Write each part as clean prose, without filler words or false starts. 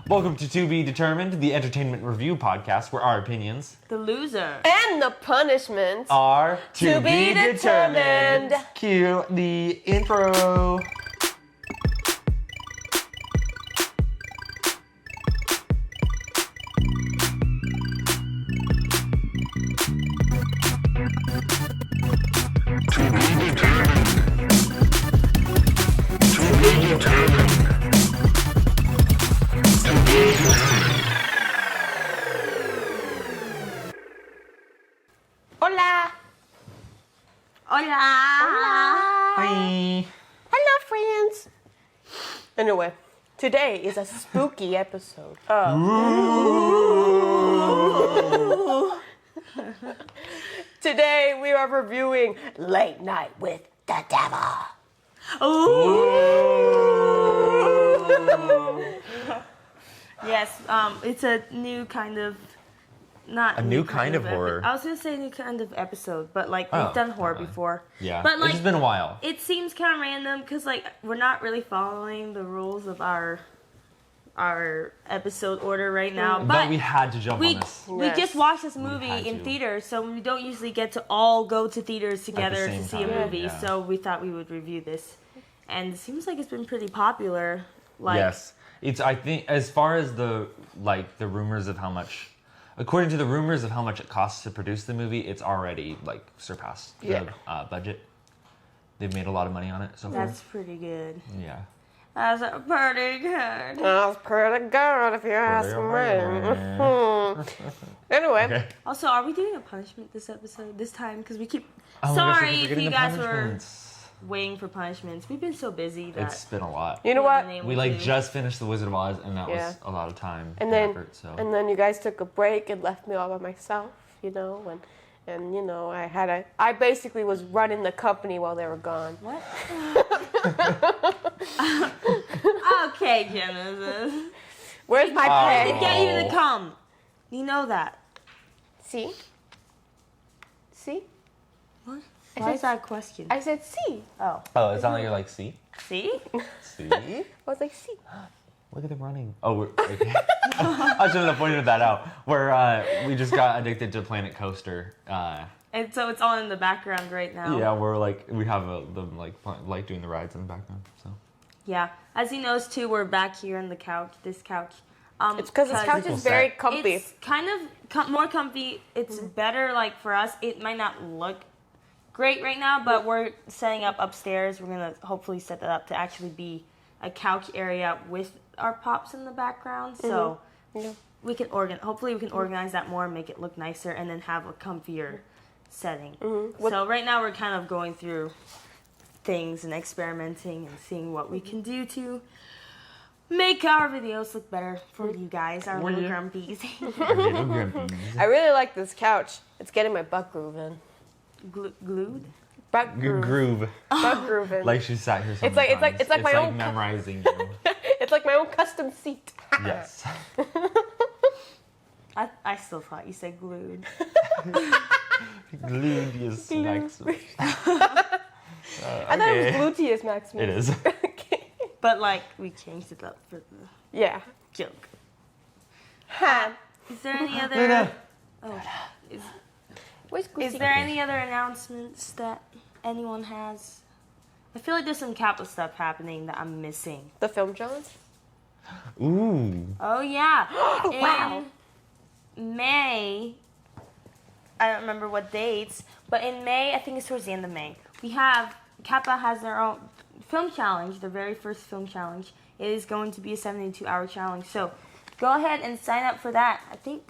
Welcome to Be Determined, the entertainment review podcast where our opinions, the loser, and the punishment are to be determined. Cue the intro. Hola. Hola. Hi. Hello, friends. Anyway, today is a spooky episode. Today we are reviewing Late Night with the Devil. Yes, it's a new kind of, not A new kind of horror. I was gonna say new kind of episode, but like we've done horror before. Yeah, but like it's just been a while. It seems kind of random because like we're not really following the rules of our episode order right now. But we had to jump on we this. we just watched this movie had in to. theaters, so we don't usually get to all go to theaters together same to see a time, movie. yeah. So we thought we would review this, and it seems like it's been pretty popular. Like, Yes, it's. I think as far as the rumors of how much, according to the rumors of how much it costs to produce the movie, it's already like surpassed the budget. They've made a lot of money on it so far. that's pretty good. Yeah. That's pretty good. That's pretty good if you ask me. Anyway, Okay. Also, are we doing a punishment this episode, this time? Because we keep... Oh my gosh, Sorry we're if forgetting you the guys were punishments. waiting for punishments. We've been so busy that... It's been a lot. you know we what? haven't been able We like to. just finished The Wizard of Oz, and that Yeah. was a lot of time And then, effort. So and then you guys took a break and left me all by myself, and I basically was running the company while they were gone. What? Okay, Genesis. Where's my To pen? get you to come. You know that. See? What? I Why said- is that a question? I said see. Oh. oh, it's not like you're like, see? See? See? I was like, see. Look at them running. Oh, we're okay. I shouldn't have pointed that out. We just got addicted to Planet Coaster. And so it's on in the background right now. Yeah, we're like, we have them like doing the rides in the background. So Yeah. As he knows, too, we're back here on the couch, this couch. It's because this couch is very comfy. It's kind of more comfy. It's better, like, for us. It might not look great right now, but we're setting up upstairs. We're going to hopefully set that up to actually be a couch area with our pops in the background. So we can hopefully we can organize that more and make it look nicer and then have a comfier setting. So right now we're kind of going through things and experimenting and seeing what we can do to make our videos look better for you guys, our little grumpies. I really like this couch. It's getting my butt groove in. Glued? Butt groove. groove. Butt groove in. Like she sat here. So It's like- many it's like- times. it's like my own- memorizing you. It's like my own custom seat. Yes. I still thought you said glued. Gluteus maximus. I thought it was gluteus maximus. It is. Okay. But like we changed it up for the Yeah. joke. Ha. Is there any other Luna. Oh, Where's is there any other announcements that anyone has? I feel like there's some CAPA stuff happening that I'm missing. the film challenge? Ooh. Oh yeah. Wow. In May, I don't remember what dates, but in May, I think it's towards the end of May, CAPA has their own film challenge, their very first film challenge. It is going to be a 72-hour challenge, so go ahead and sign up for that. I think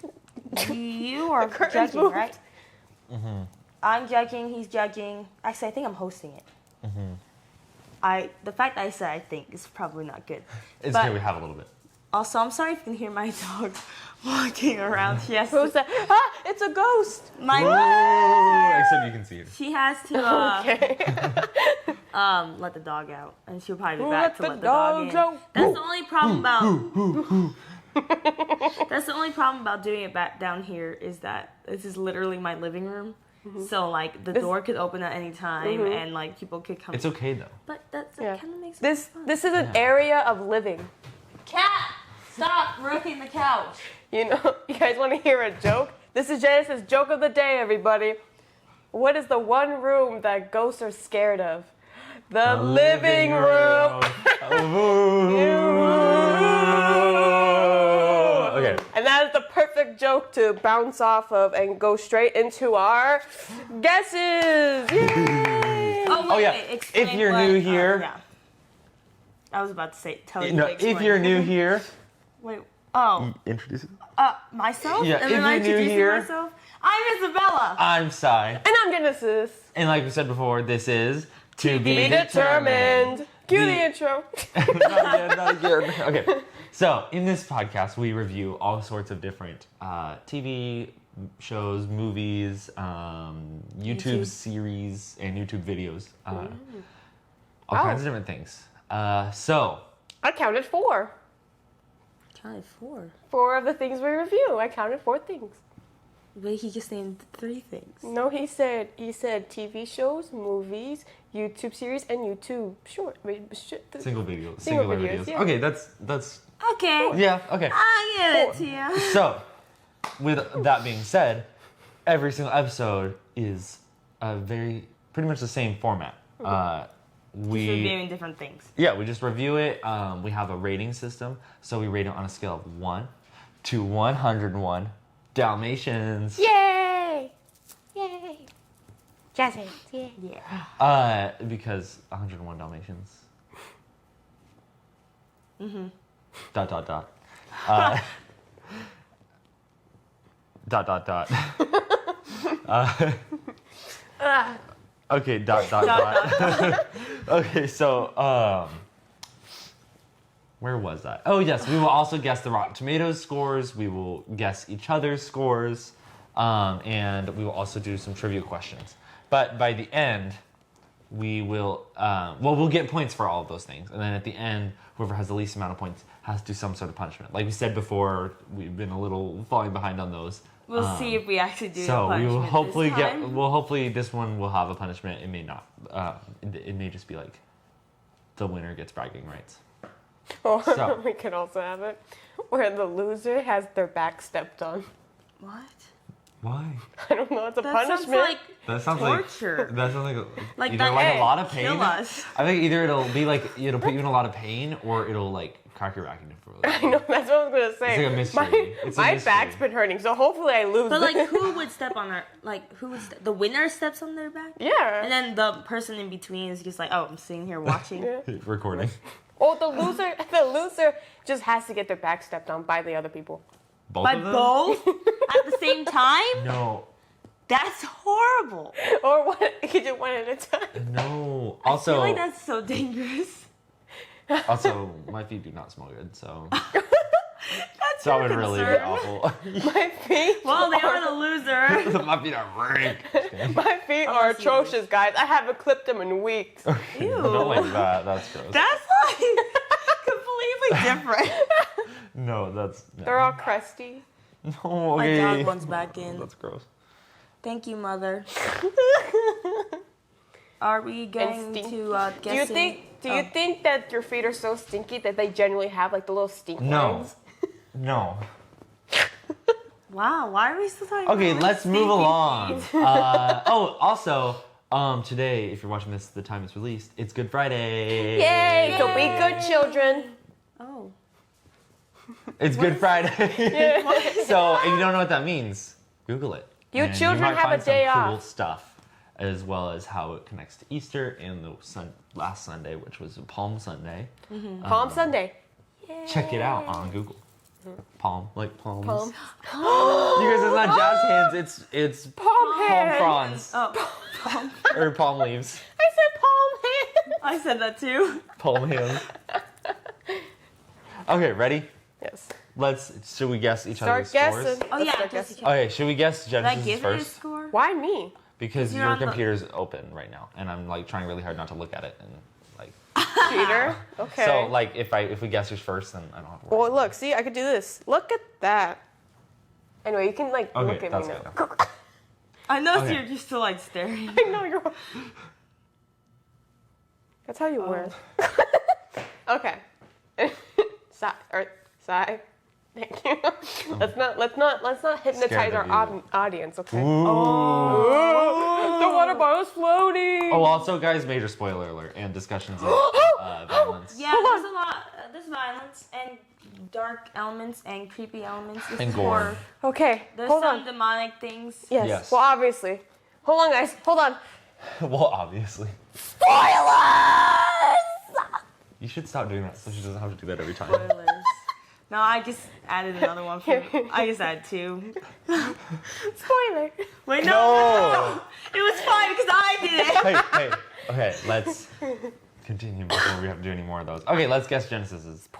you are curtain's judging, moved. right? Mm-hmm. I'm judging, he's judging. Actually, I think I'm hosting it. Mm-hmm. The fact that I said I think is probably not good. It's But- okay. We have a little bit. Also, I'm sorry if you can hear my dog walking around. She has Who's to, that? Ah, it's a ghost. my Ooh, except you can see it. She has to Okay. let the dog out, and she'll probably be Who back let to let the the dog in. dogs out? That's the only problem about. That's the only problem about doing it back down here is that this is literally my living room. So like the door could open at any time, and like people could come. It's okay though. But that Yeah. kind of makes it This fun. this is an area of living. Cat. Stop ruining the couch. You know, you guys want to hear a joke? This is Genesis' joke of the day, everybody. What is the one room that ghosts are scared of? The living room. Okay. And that is the perfect joke to bounce off of and go straight into our guesses. Yay! Oh, yeah. wait, explain If you're what- new here- yeah. I was about to say, tell you No, to if explain. you're new here, Wait, oh, introduce it. myself? Yeah, And if then I you're new introducing here- myself? I'm Isabella. I'm Sai. And I'm Genesis. And like we said before, this is To Be determined. Cue the intro. Not again. Okay. So, in this podcast, we review all sorts of different TV shows, movies, YouTube series, and YouTube videos. All kinds of different things. So, I counted 4. Counted 4. 4 of the things we review. I counted 4 things. Wait, he just named 3 things. No, he said TV shows, movies, YouTube series, and YouTube short. single videos. Single Singular videos, videos. yeah. Okay, that's. Okay. Yeah, okay. I get it to you. So, with that being said, every single episode is pretty much the same format. We Reviewing different things. Yeah, we just review it. We have a rating system, so we rate it on a scale of 1 to 101 Dalmatians. Yay! Yay! Jazz hands, yay. Yeah. Because 101 Dalmatians. Dot dot dot. Dot dot dot. Okay, dot dot dot. Okay, so where was that? Oh yes, we will also guess the Rotten Tomatoes scores. We will guess each other's scores, and we will also do some trivia questions. But by the end, we will we'll get points for all of those things, and then at the end, whoever has the least amount of points has to do some sort of punishment. Like we said before, we've been a little falling behind on those. We'll see if we actually do the So we punishment will hopefully this time. hopefully this one will have a punishment. It may not. It may just be like the winner gets bragging rights. Or So- we could also have it where the loser has their back stepped on. What? Why? I don't know. It's a That punishment. sounds like That sounds torture. That sounds like Like either that- like Hey, a lot of pain. kill us. I think either it'll be like it'll put you in a lot of pain, or it'll like crack your back into for a I know, that's what I was going to say. It's like a mystery. It's a My mystery. back's been hurting, so hopefully I lose. But like, who would step on their who would the winner steps on their back? Yeah. And then the person in between is just like, oh, I'm sitting here watching. Yeah. recording. Oh, the loser just has to get their back stepped on by the other people. Both By of them? both at the same time? No. That's horrible. Or what? You do one at a time. No. I Also, feel like that's so dangerous. my feet do not smell good, so That's that your would really be concern. awful. My feet. Well, they are the loser. My feet are rank. My feet are Unless you atrocious, guys. I haven't clipped them in weeks. Ew. Don't like that. That's gross. That's like completely different. No, that's no. They're all crusty. No, My okay. dog wants back in. That's gross. Thank you, mother. Are we going stinky. to guess? Do you think that your feet are so stinky that they generally have like the little stink No. lines? No. Wow, why are we still talking? Okay, about let's move stinky along. feet? Also, today, if you're watching this, the time it's released, it's Good Friday. Yay! So be good children. Oh. It's Good Friday. So if you don't know what that means, Google it. You And children might have find a day some cool off. stuff, as well as how it connects to Easter and the last Sunday, which was Palm Sunday. Palm Sunday. Check it out on Google. Palm, like palms. Palm. You guys, it's not jazz hands. It's Palm palm hands. fronds Oh, or palm leaves. I said palm hands. I said that too. Palm hands. Okay, ready? Yes. Should we guess each Start other's scores? guessing. Oh Let's yeah, start Jessica. guessing. Okay, should we guess Did I Genesis give it a first? score? Why me? Because You're your on the- computer's open right now, and I'm like trying really hard not to look at it, and like. Peter. Okay. So like if we guess yours first, then I don't have to worry. Well, look. See, I could do this. Look at that. Anyway, you can like Okay, look at me that's now. good. I know Okay. you're just still like staring. I know you're. That's how you wear. Okay. Sigh. Thank you. Let's not hypnotize our audience, okay? The water bottle's floating. Oh, also, guys, major spoiler alert and discussions of violence. Yeah, there's a lot. There's violence and dark elements and creepy elements. This And is gore. horror. Okay, There's hold some on. demonic things. Yes. Well, obviously. Hold on, guys. Hold on. Well, obviously. Spoilers! You should stop doing that so she doesn't have to do that every time. Spoilers. No, I just added another one. I just added 2. Spoiler. Wait, no. It was fine because I did it. Hey. Okay, let's continue before we have to do any more of those. Okay, let's guess Genesis's.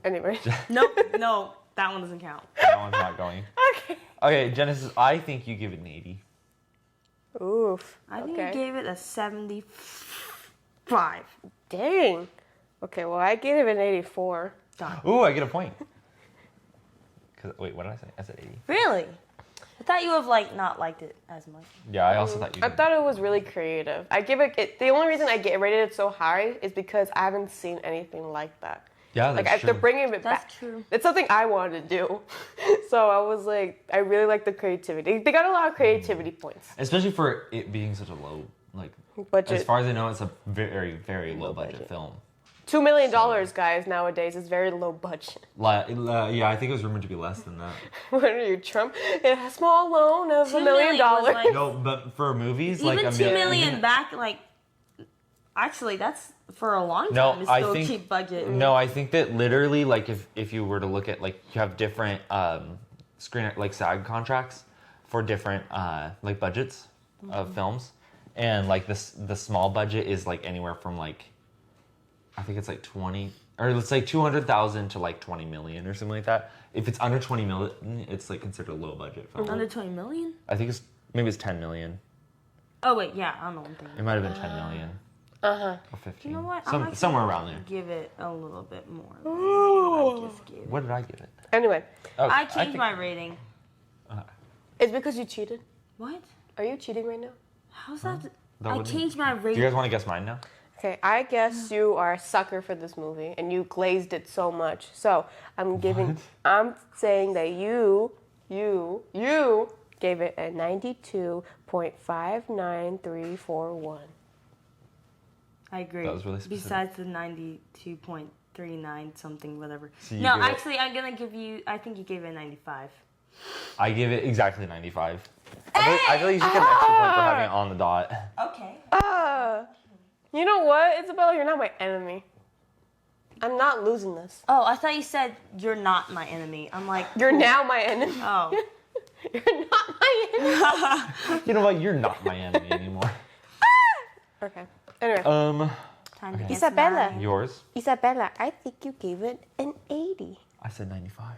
Anyway. Nope. No, that one doesn't count. That one's not going. Okay. Okay, Genesis, I think you give it an 80. Oof. I think okay. you gave it a 75. Dang. Okay, well, I gave it an 84. Done. Ooh, I get a point. Wait, what did I say? I said 80. Really? I thought you would have not liked it as much. Yeah, I also thought you I did. thought it was really creative. I give it the only reason I rated it so high is because I haven't seen anything like that. Yeah, that's They're true. bringing it back. That's true. It's something I wanted to do. So I was like, I really like the creativity. They got a lot of creativity points. Especially for it being such a low, Budget. as far as I know, it's a very, very low budget budget. film. $2 million, guys, nowadays is very low budget. Yeah, I think it was rumored to be less than that. What are you, Trump? It has a small loan of $2 $1 million. million was like- No, but for movies, Even like a $2 million back, actually, that's for a long No, time. It's I still think- a cheap budget. No, I think that literally, if you were to look at you have different screen SAG contracts for different budgets of films, and the small budget is anywhere from I think it's 20 or let's say 200,000 to 20 million or something like that. If it's under 20 million, it's considered a low budget film. Under 20 million? I think maybe it's 10 million. Oh, wait, yeah, I don't know what I'm thinking. It might have been 10 million. Uh-huh. Or 15. You know what? Somewhere around there. Give it a little bit more. Ooh. I just gave it. What did I give it? Anyway, Oh, I changed think- my rating. it's because you cheated. What? Are you cheating right now? How's that? That I wouldn't- changed my Do rating. you guys want to guess mine now? Okay, I guess you are a sucker for this movie and you glazed it so much. So I'm saying that you gave it a 92.59341. I agree. That was really specific. Besides the 92.39 something, whatever. So you No, give it- actually, I'm gonna give you. I think you gave it a 95. I give it exactly 95. I feel like you should get an extra point for having it on the dot. Okay. You know what, Isabella? You're not my enemy. I'm not losing this. Oh, I thought you said you're not my enemy. I'm like, You're now my enemy. oh. You're not my enemy. You know what? You're not my enemy anymore. Okay. Anyway. Time to guess Isabella. mine. Yours? Isabella, I think you gave it an 80. I said 95.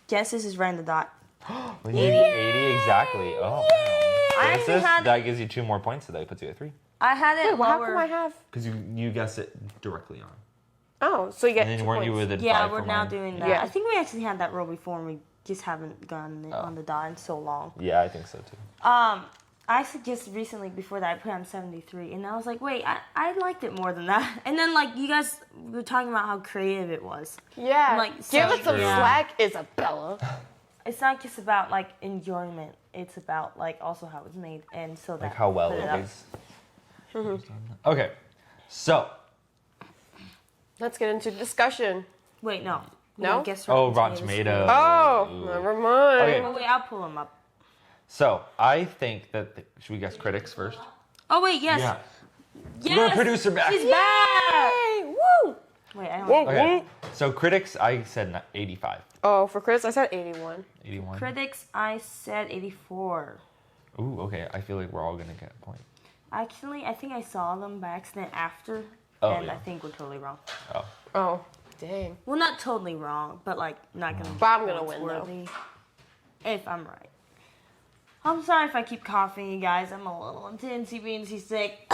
Genesis is right in the dot. Well, you gave 80 exactly. Oh. I actually Genesis, had. that gives you 2 more points, so that puts you at 3. I had it Wait, how lower. come I have? Because you guessed it directly on. Oh, so you get And then 2 weren't you points. with it? Yeah, 5 we're for now mine? doing that. Yeah. I think we actually had that rule before, and we just haven't gotten it on the dot in so long. Yeah, I think so too. I actually just recently before that I put on 73, and I was like, wait, I liked it more than that. And then you guys were talking about how creative it was. Yeah. Give so- it some yeah. slack, Isabella. It's not just about enjoyment. It's about also how it's made, and so that How well put it up. was. Okay, so. Let's get into discussion. Wait, no. We No? don't guess Oh, Rotten Tomatoes. Oh, Ooh. never mind. Okay. Oh, wait, I'll pull them up. So, I think that. Should we guess critics first? Oh, wait, yes. Yeah. Yes. We're a producer back. She's back. Yay! Woo! Wait, I don't Whoa, Okay, whoa. so critics, I said 85. Oh, for Chris, I said 81. 81. Critics, I said 84. Ooh, okay. I feel like we're all gonna get a point. Actually, I think I saw them by accident after, Oh, and yeah. I think we're totally wrong. Oh. Oh, dang. Well, not totally wrong, but not gonna. But I'm gonna points win, though. worthy if I'm right. I'm sorry if I keep coughing, you guys. I'm a little teensy sick.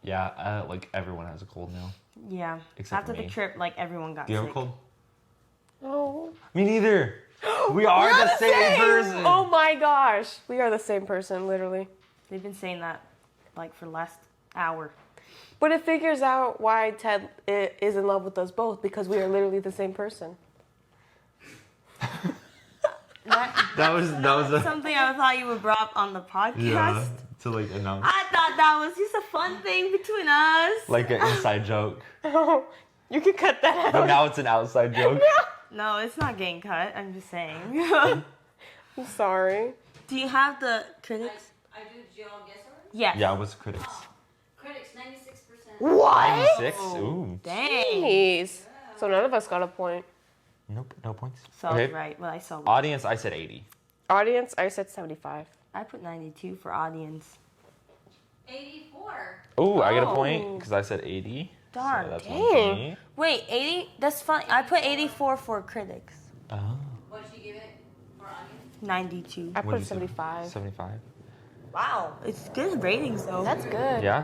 Yeah, everyone has a cold now. Yeah. Except After for the me. trip, everyone got Do you sick. have a cold? Oh. Me neither. We are the same person. Oh my gosh. We are the same person, literally. They've been saying that for the last hour. But it figures out why Ted is in love with us both, because we are literally the same person. That was a something I thought you would brought up on the podcast. to like announce I thought that was just a fun thing between us. like an inside joke. Oh, you can cut that out. But now it's an outside joke. No, it's not getting cut. I'm just saying. I'm sorry. Do you have the critics? I do. Did y'all guess already? Yes. Yeah, what's critics? Critics, 96%. What? 96? Ooh. Dang. Jeez. So none of us got a point. Nope, no points. So Okay. right, well I saw. Audience, I said 80. Audience, I said 75. I put 92 for audience. 84. Ooh, I get a Oh. point because I said 80. Darn, So that's dang. one for me. Wait, 80? That's fine. I put 84 for critics. Oh. What did you give it for audience? 92. I What did put you say? 75. 75. Wow, it's good ratings though. That's good. Yeah?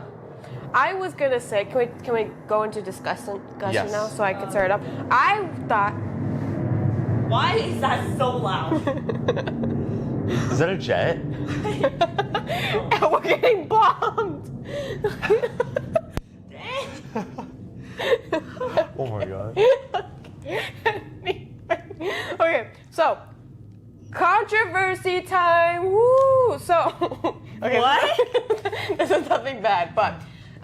I was gonna say, can we go into discussion Yes. now so I can start it up? I thought Why is that so loud? Is that a jet? we're getting bombed. Oh my god. Okay, so controversy time. Woo! So, okay, What? this is nothing bad, but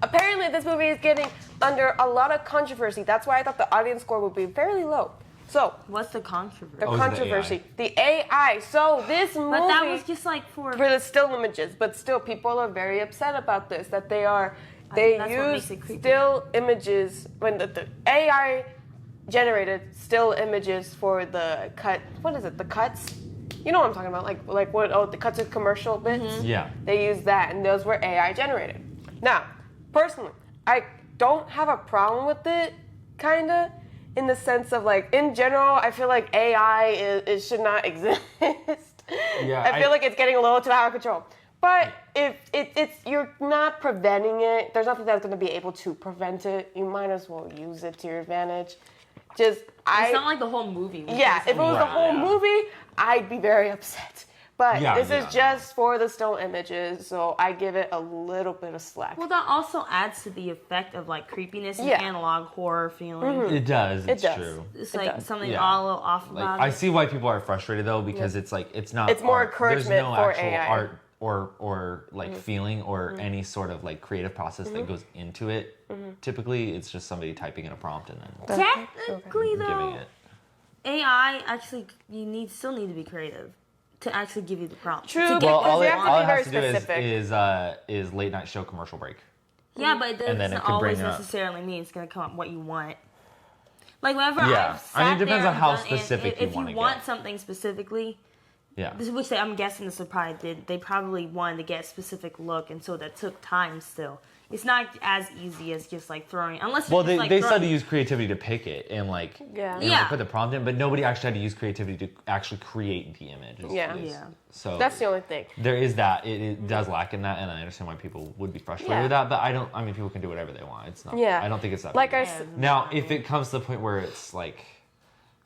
apparently this movie is getting under a lot of controversy. That's why I thought the audience score would be fairly low. So, What's the controversy? the Oh, is it the controversy, the AI. So this movie, But that was just like for. for the still images, but still people are very upset about this. That they think that's what use makes it creepy. still images when the AI generated still images for the cut. What is it? The cuts. You know what I'm talking about? Like what? Oh, the cuts of commercial bits. Mm-hmm. Yeah. They use that, and those were AI generated. Now, personally, I don't have a problem with it, kinda, in the sense of like, in general, I feel like AI it should not exist. Yeah, I feel like it's getting a little too out of control. But if it's you're not preventing it, there's nothing that's going to be able to prevent it. You might as well use it to your advantage. Just It's not like the whole movie. was yeah, based if it on was the Right, whole yeah. movie, I'd be very upset. But Yeah, this yeah. is just for the still images, so I give it a little bit of slack. Well, that also adds to the effect of like creepiness and Yeah. analog horror feeling. It does. It's does. true. It's It like does. something Yeah. all a little off Like about I it. see why people are frustrated though because it's like it's not. It's more art. encouragement There's no for actual AI. art or like feeling or any sort of like creative process that goes into it. Typically, it's just somebody typing in a prompt and then Technically, giving though, it. AI actually still need to be creative to actually give you the prompt. True, To get Well, what all you you it, have to want. be all it has to do very specific. is late night show commercial break. Yeah, but it And then doesn't it could always bring up- necessarily mean it's gonna come up what you want. Like whenever Yeah. I've sat I mean, it depends there on how and done- and specific you if wanna you want get. something specifically, Yeah. which I'm guessing this probably did. They probably wanted to get a specific look, and so that took time. Still, it's not as easy as just like throwing. Unless Well, you're they, just, like, they started to throwing- use creativity to pick it and like Yeah. you know, Yeah. put the prompt in, but nobody actually had to use creativity to actually create the image. Yeah. Yeah. So That's the only thing. there is that. It does lack in that, and I understand why people would be frustrated Yeah. with that. But I don't. I mean, people can do whatever they want. It's not. Yeah. I don't think it's that. Like big. I Yeah, said, Now, if it comes to the point where it's like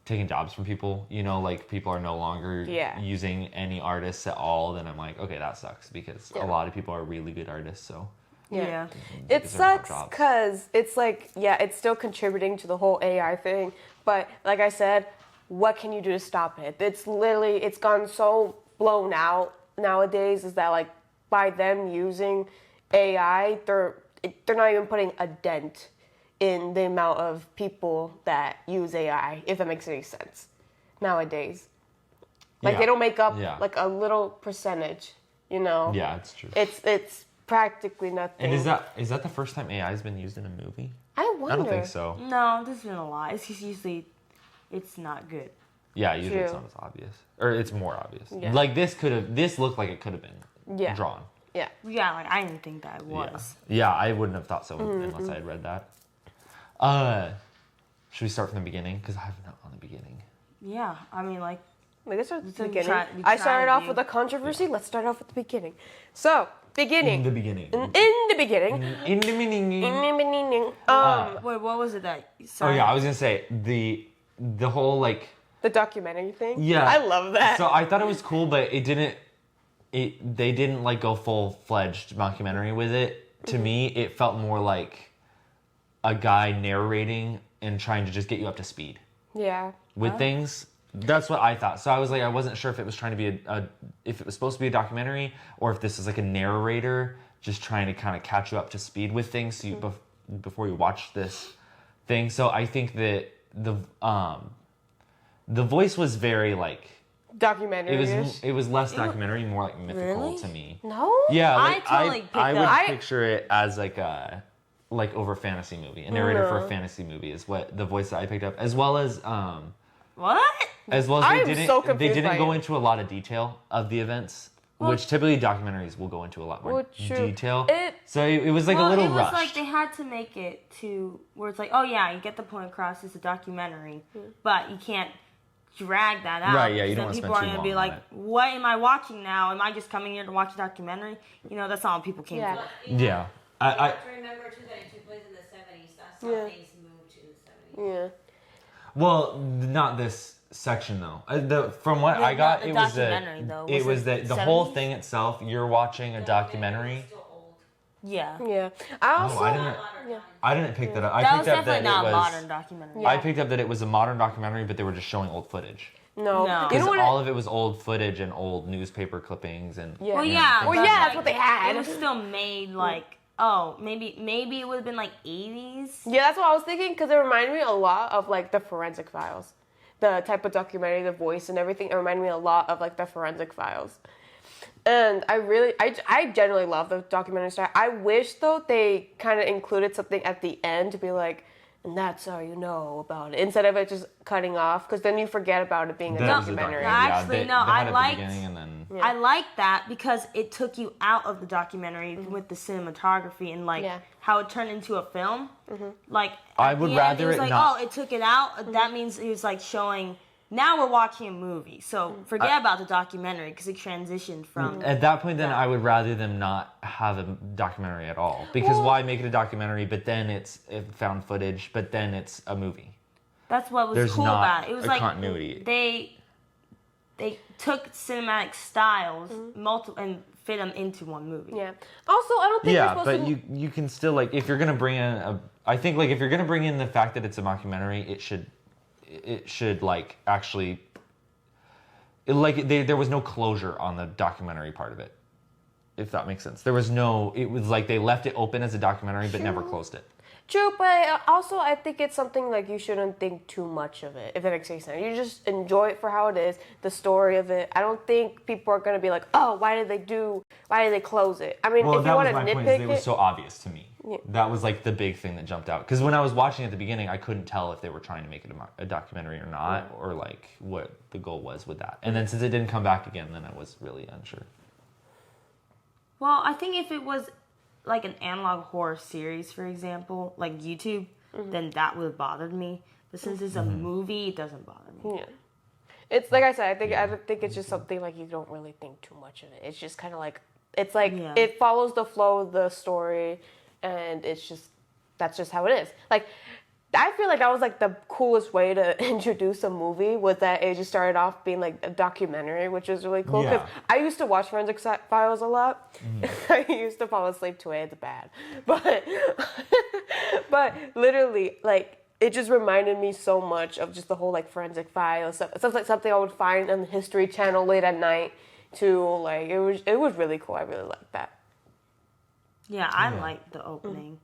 taking jobs from people, you know, like people are no longer Yeah. using any artists at all, then I'm like, okay, that sucks because Yeah. a lot of people are really good artists. So Yeah. It deserve more sucks jobs. because it's like, yeah, it's still contributing to the whole AI thing. But like I said, what can you do to stop it? It's gone so blown out nowadays is that like by them using AI, they're not even putting a dent in the amount of people that use AI, if that makes any sense nowadays. Like Yeah. they don't make up Yeah. like a little percentage, you know? yeah, it's true. It's practically nothing. And is that the first time AI has been used in a movie? I wonder. I don't think so. No, there's been a lot. It's just usually, it's not good. Yeah, usually it's True. not as obvious, or it's more obvious. Yeah. Like this looked like it could have been Yeah. drawn. Yeah. Yeah, like I didn't think that it Yeah. was. Yeah, I wouldn't have thought so Mm-hmm, unless I had read that. Should we start from the beginning? Because I have not on the beginning. Yeah, I mean like Like, let's start at the So we beginning. try- we I try started off to- with a controversy. Let's start off with the beginning. So, beginning. In the beginning. In the beginning. In the beginning. In the beginning. wait, what was it that? Oh Sorry. yeah, I was gonna say the whole like The documentary thing. yeah. I love that. So I thought it was cool, but it didn't. They didn't like go full fledged mockumentary with it. To me, it felt more like a guy narrating and trying to just get you up to speed Yeah. with things. That's what I thought. So I was like, I wasn't sure if it was trying to be if it was supposed to be a documentary or if this is like a narrator just trying to kind of catch you up to speed with things so you, before you watch this thing. So I think that the voice was very like Documentary. it was less documentary, more like mythical Really? to me. No? Yeah, like I totally picked I would up. picture it as like a over a fantasy movie. A narrator for a fantasy movie is what the voice that I picked up, as well as What? they I'm didn't so confused they by didn't go it. into a lot of detail of the events, which typically documentaries will go into a lot more Well, true. detail. It- So it was like Well, a little it was rushed. like they had to make it to where it's like, oh yeah, you get the point across. It's a documentary, but you can't drag that out. Right, yeah, you because don't then wanna people spend are too gonna be long on like, it. what am I watching now? Am I just coming here to watch a documentary? You know, that's not what people came Yeah. for. Yeah, You I have to remember too that it took place in the 70s. That's how Yeah. things moved in the 70s. Yeah. well, not this section though. From what The- I got, the it was documentary, though. it Was was it that the whole 70s? thing itself. You're watching a documentary. Still old. Yeah, Yeah. I also. Oh, I didn't. Yeah. I didn't pick that up. I that picked was up that definitely it not a was. modern documentary. Yeah. I picked up that it was a modern documentary, but they were just showing old footage. No. No. You Because know what? all of it was old footage and old newspaper clippings and. Yeah. Well, Yeah. yeah. Well, but, yeah, like, that's what they had. It was still made like, oh, maybe it would have been like 80s. Yeah, that's what I was thinking because it reminded me a lot of like the Forensic Files, the type of documentary, the voice and everything. It reminded me a lot of like the Forensic Files, and I generally love the documentary style. I wish though they kind of included something at the end to be like, and that's all you know about it, instead of it just cutting off because then you forget about it being a That was a documentary. documentary. Actually, they, no, they I had it at liked- the beginning and then. I like that because it took you out of the documentary with the cinematography and like Yeah. how it turned into a film. Like I at would the end, rather it was it like, not- oh, it took it out. That means it was like showing. Now we're watching a movie, so forget about the documentary because it transitioned from. At that point, then I would rather them not have a documentary at all. Because why make it a documentary, but then it's found footage, but then it's a movie? That's what was There's cool not about it. It was a like continuity. they took cinematic styles multiple and fit them into one movie. Yeah. Also, I don't think Yeah, you're supposed but to. you can still like if you're gonna bring in I think like if you're gonna bring in the fact that it's a mockumentary, it should like actually there was no closure on the documentary part of it. If that makes sense. There was no it was like they left it open as a documentary but never closed it. True, but also I think it's something like you shouldn't think too much of it, if that makes any sense. You just enjoy it for how it is, the story of it. I don't think people are gonna be like, oh, why did they close it? I mean, Well, if you that want was to my point. Is nitpick it was it, so obvious to me. Yeah. That was like the big thing that jumped out. Because when I was watching at the beginning, I couldn't tell if they were trying to make it a documentary or not, or like what the goal was with that. And then since it didn't come back again, then I was really unsure. Well, I think if it was like an analog horror series, for example, like YouTube, then that would have bothered me. But since it's a movie, it doesn't bother me. yeah. It's like I said, I think it's just something like you don't really think too much of it. It's just kind of like Yeah. it follows the flow of the story, and that's just how it is. Like I feel like that was like the coolest way to introduce a movie was that it just started off being like a documentary, which was really cool because Yeah. I used to watch Forensic Files a lot. I used to fall asleep to it. It's bad, but literally like. It just reminded me so much of just the whole like Forensic Files stuff. It's like something I would find on the History Channel late at night. Too like it was really cool. I really liked that. Yeah, I liked the opening.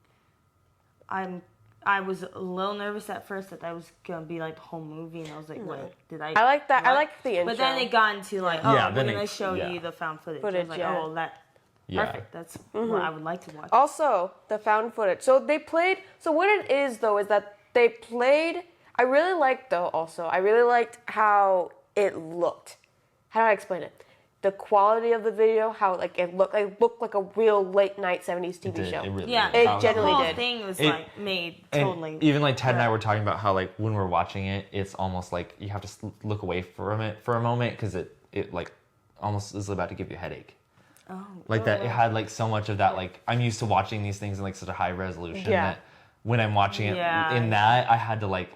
I was a little nervous at first that was gonna be like the whole movie, and I was like, "What did I?" I like that. I what? like the intro. But then it got into like, "Oh, Yeah, we're then gonna it- show yeah. you the found footage." I Footage, was like, yeah. "Oh, that Yeah. perfect. That's what I would like to watch." Also, the found footage. So they played. So what it is though is that they played. I really liked though. Also, I really liked how it looked. How do I explain it? The quality of the video, how like it looked like a real late night '70s TV It did. show. It really Yeah, did. It That was the generally whole did. thing was It- like made And totally. even like Ted and I correct. were talking about how like when we're watching it, it's almost like you have to look away from it for a moment because it like almost is about to give you a headache. Oh, Like that, it had like so much of that. Like I'm used to watching these things in like such a high resolution Yeah. that when I'm watching it Yeah. in that, I had to like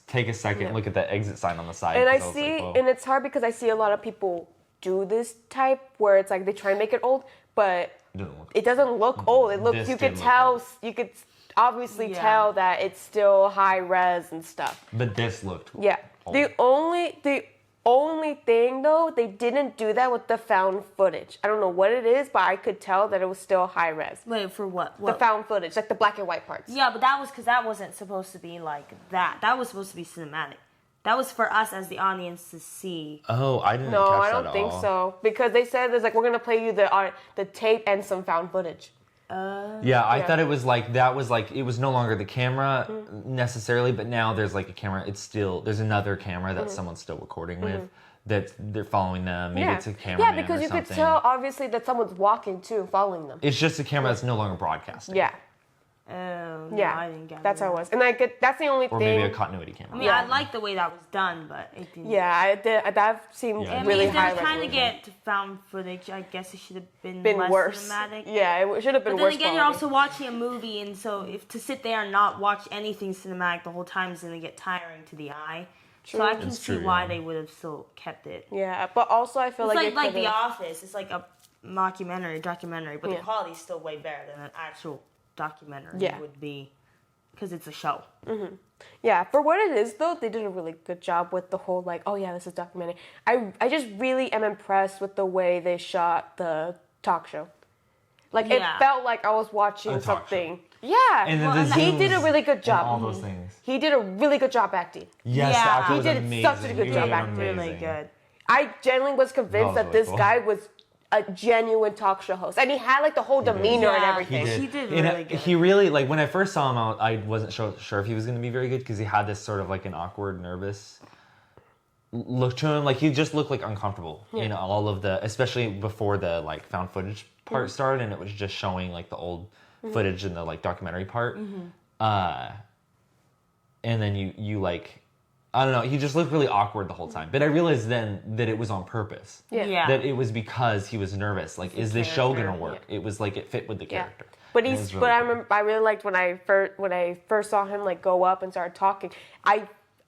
take a second, look at the exit sign on the side. And I 'cause was see, like, whoa. and it's hard because I see a lot of people do this type where it's like they try and make it old, but It didn't look. it doesn't look old. It looks. This You did could look tell. old. You could. obviously Yeah. tell that it's still high res and stuff. But this looked. Yeah. The only thing though, they didn't do that with the found footage. I don't know what it is, but I could tell that it was still high res. Wait, for what? The found footage, like the black and white parts. Yeah, but that was because that wasn't supposed to be like that. That was supposed to be cinematic. That was for us as the audience to see. Oh, I didn't. No, catch I that don't at think all. so. Because they said there's like we're gonna play you the tape and some found footage. Yeah, I thought it was like that was like it was no longer the camera necessarily, but now there's like a camera. It's still there's another camera that someone's still recording with that they're following them. Maybe it's a camera. Yeah, because you could tell obviously that someone's walking too, following them. It's just a camera that's no longer broadcasting. Yeah, No, yeah. I didn't get That's that. how it was, and that's the only Or thing. maybe a continuity camera. I mean, I like the way that was done, but it didn't. Yeah, that seemed Yeah. really I mean, high if they're trying to resolution. get found footage, I guess it should have been less worse. cinematic. Yeah, it should have been But then worse. again, you're quality. also watching a movie, and so if to sit there and not watch anything cinematic the whole time is going to get tiring to the eye. So I can It's see true, why yeah. they would have still kept it. Yeah, but also I feel It's like like it The could've- Office. It's like a documentary, but Yeah. the quality is still way better than an actual documentary Yeah. would be, because it's a show. Yeah, for what it is though, they did a really good job with the whole like, oh yeah, this is documentary. I just really am impressed with the way they shot the talk show. Like Yeah. it felt like I was watching A talk something. Yeah, And then Well, the and he did a zooms really good and job. all those things. He did a really good job acting. Yes, Yeah. the actor He was did amazing. such a good He job was acting. Really amazing. good. I genuinely was convinced That that, was this really cool. guy was a genuine talk show host, and he had like the whole demeanor and Yeah. everything. He did And really good. He really like when I first saw him out, I wasn't sure if he was going to be very good because he had this sort of like an awkward, nervous look to him. Like he just looked like uncomfortable in all of the, especially before the like found footage part started, and it was just showing like the old footage and the like documentary part. And then you like, I don't know, he just looked really awkward the whole time. But I realized then that it was on purpose. Yeah. That it was because he was nervous. Like, is this show character, gonna work? It was like it fit with the Yeah. character. But And it he's. was really But I cool. remember. I really liked when I first saw him like go up and start talking.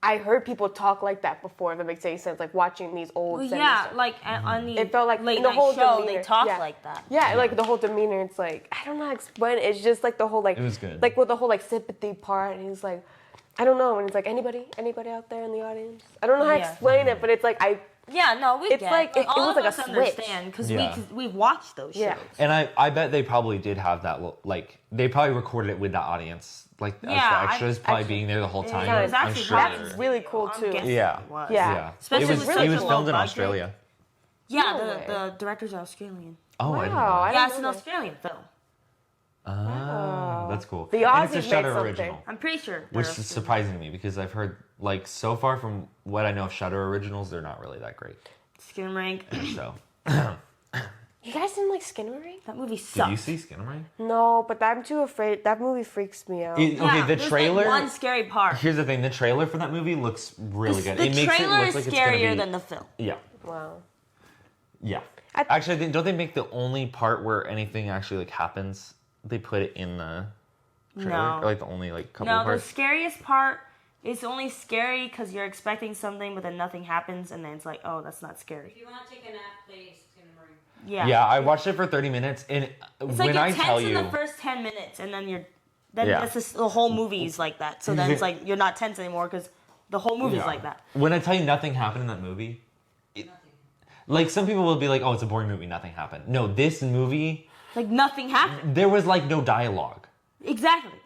I heard people talk like that before. If it makes any sense, like watching these old. Well, 70s yeah, stuff. like on the It felt like late in the night whole show, demeanor. they talk Yeah. like that. Yeah, like the whole demeanor. It's like I don't know how to explain it. It's just like the whole like. It was good. Like with the whole like sympathy part. And he's like, I don't know. And it's like anybody out there in the audience. I don't know how to Yeah. explain it, but it's like Yeah, no, we It's get like it all was of like a us switch. understand because Yeah. we've watched those shows. Yeah. And I bet they probably did have that, like, they probably recorded it with the audience. Like, as Yeah, the extras probably actually- being there the whole time. Yeah, it was I'm actually sure. probably- they were. really cool I'm too. guessing Yeah. it was. Yeah. Yeah. Especially it was, with it such was a filmed in low Australia. Yeah, No way. the director's Australian. Oh, I didn't know. Wow, I that. Yeah, didn't it's an know that. Australian film. Oh, that's cool. The and it's a Aussies Shudder made something. original, I'm pretty sure. which they're is Australian. surprising to me because I've heard, like, so far from what I know of Shudder originals, they're not really that great. Skinamarink. So, You guys didn't like Skinamarink? That movie did sucks. you see Skinamarink? No, but I'm too afraid. That movie freaks me out. Okay, Yeah, the there's, trailer. Like, one scary part. Here's the thing: the trailer for that movie looks really good. The It makes it trailer look is like it's gonna scarier be. than the film. Yeah, Wow. yeah. I- Actually, don't they make the only part where anything actually like happens? They put it in the trailer, No. or like the only like couple No, of the parts. scariest part is only scary because you're expecting something, but then nothing happens, and then it's like, oh, that's not scary. If you want to take a nap, please, Skinamarink. Yeah. Yeah, I watched it for 30 minutes, and It's when like I you're tell tense you, in the first 10 minutes, and then then Yeah. that's just, the whole movie is like that. So then it's like you're not tense anymore because the whole movie's Yeah. like that. when I tell you nothing happened in that movie, Nothing. like some people will be like, "Oh, it's a boring movie, nothing happened." No, this movie, Like nothing happened. there was like no dialogue, Exactly.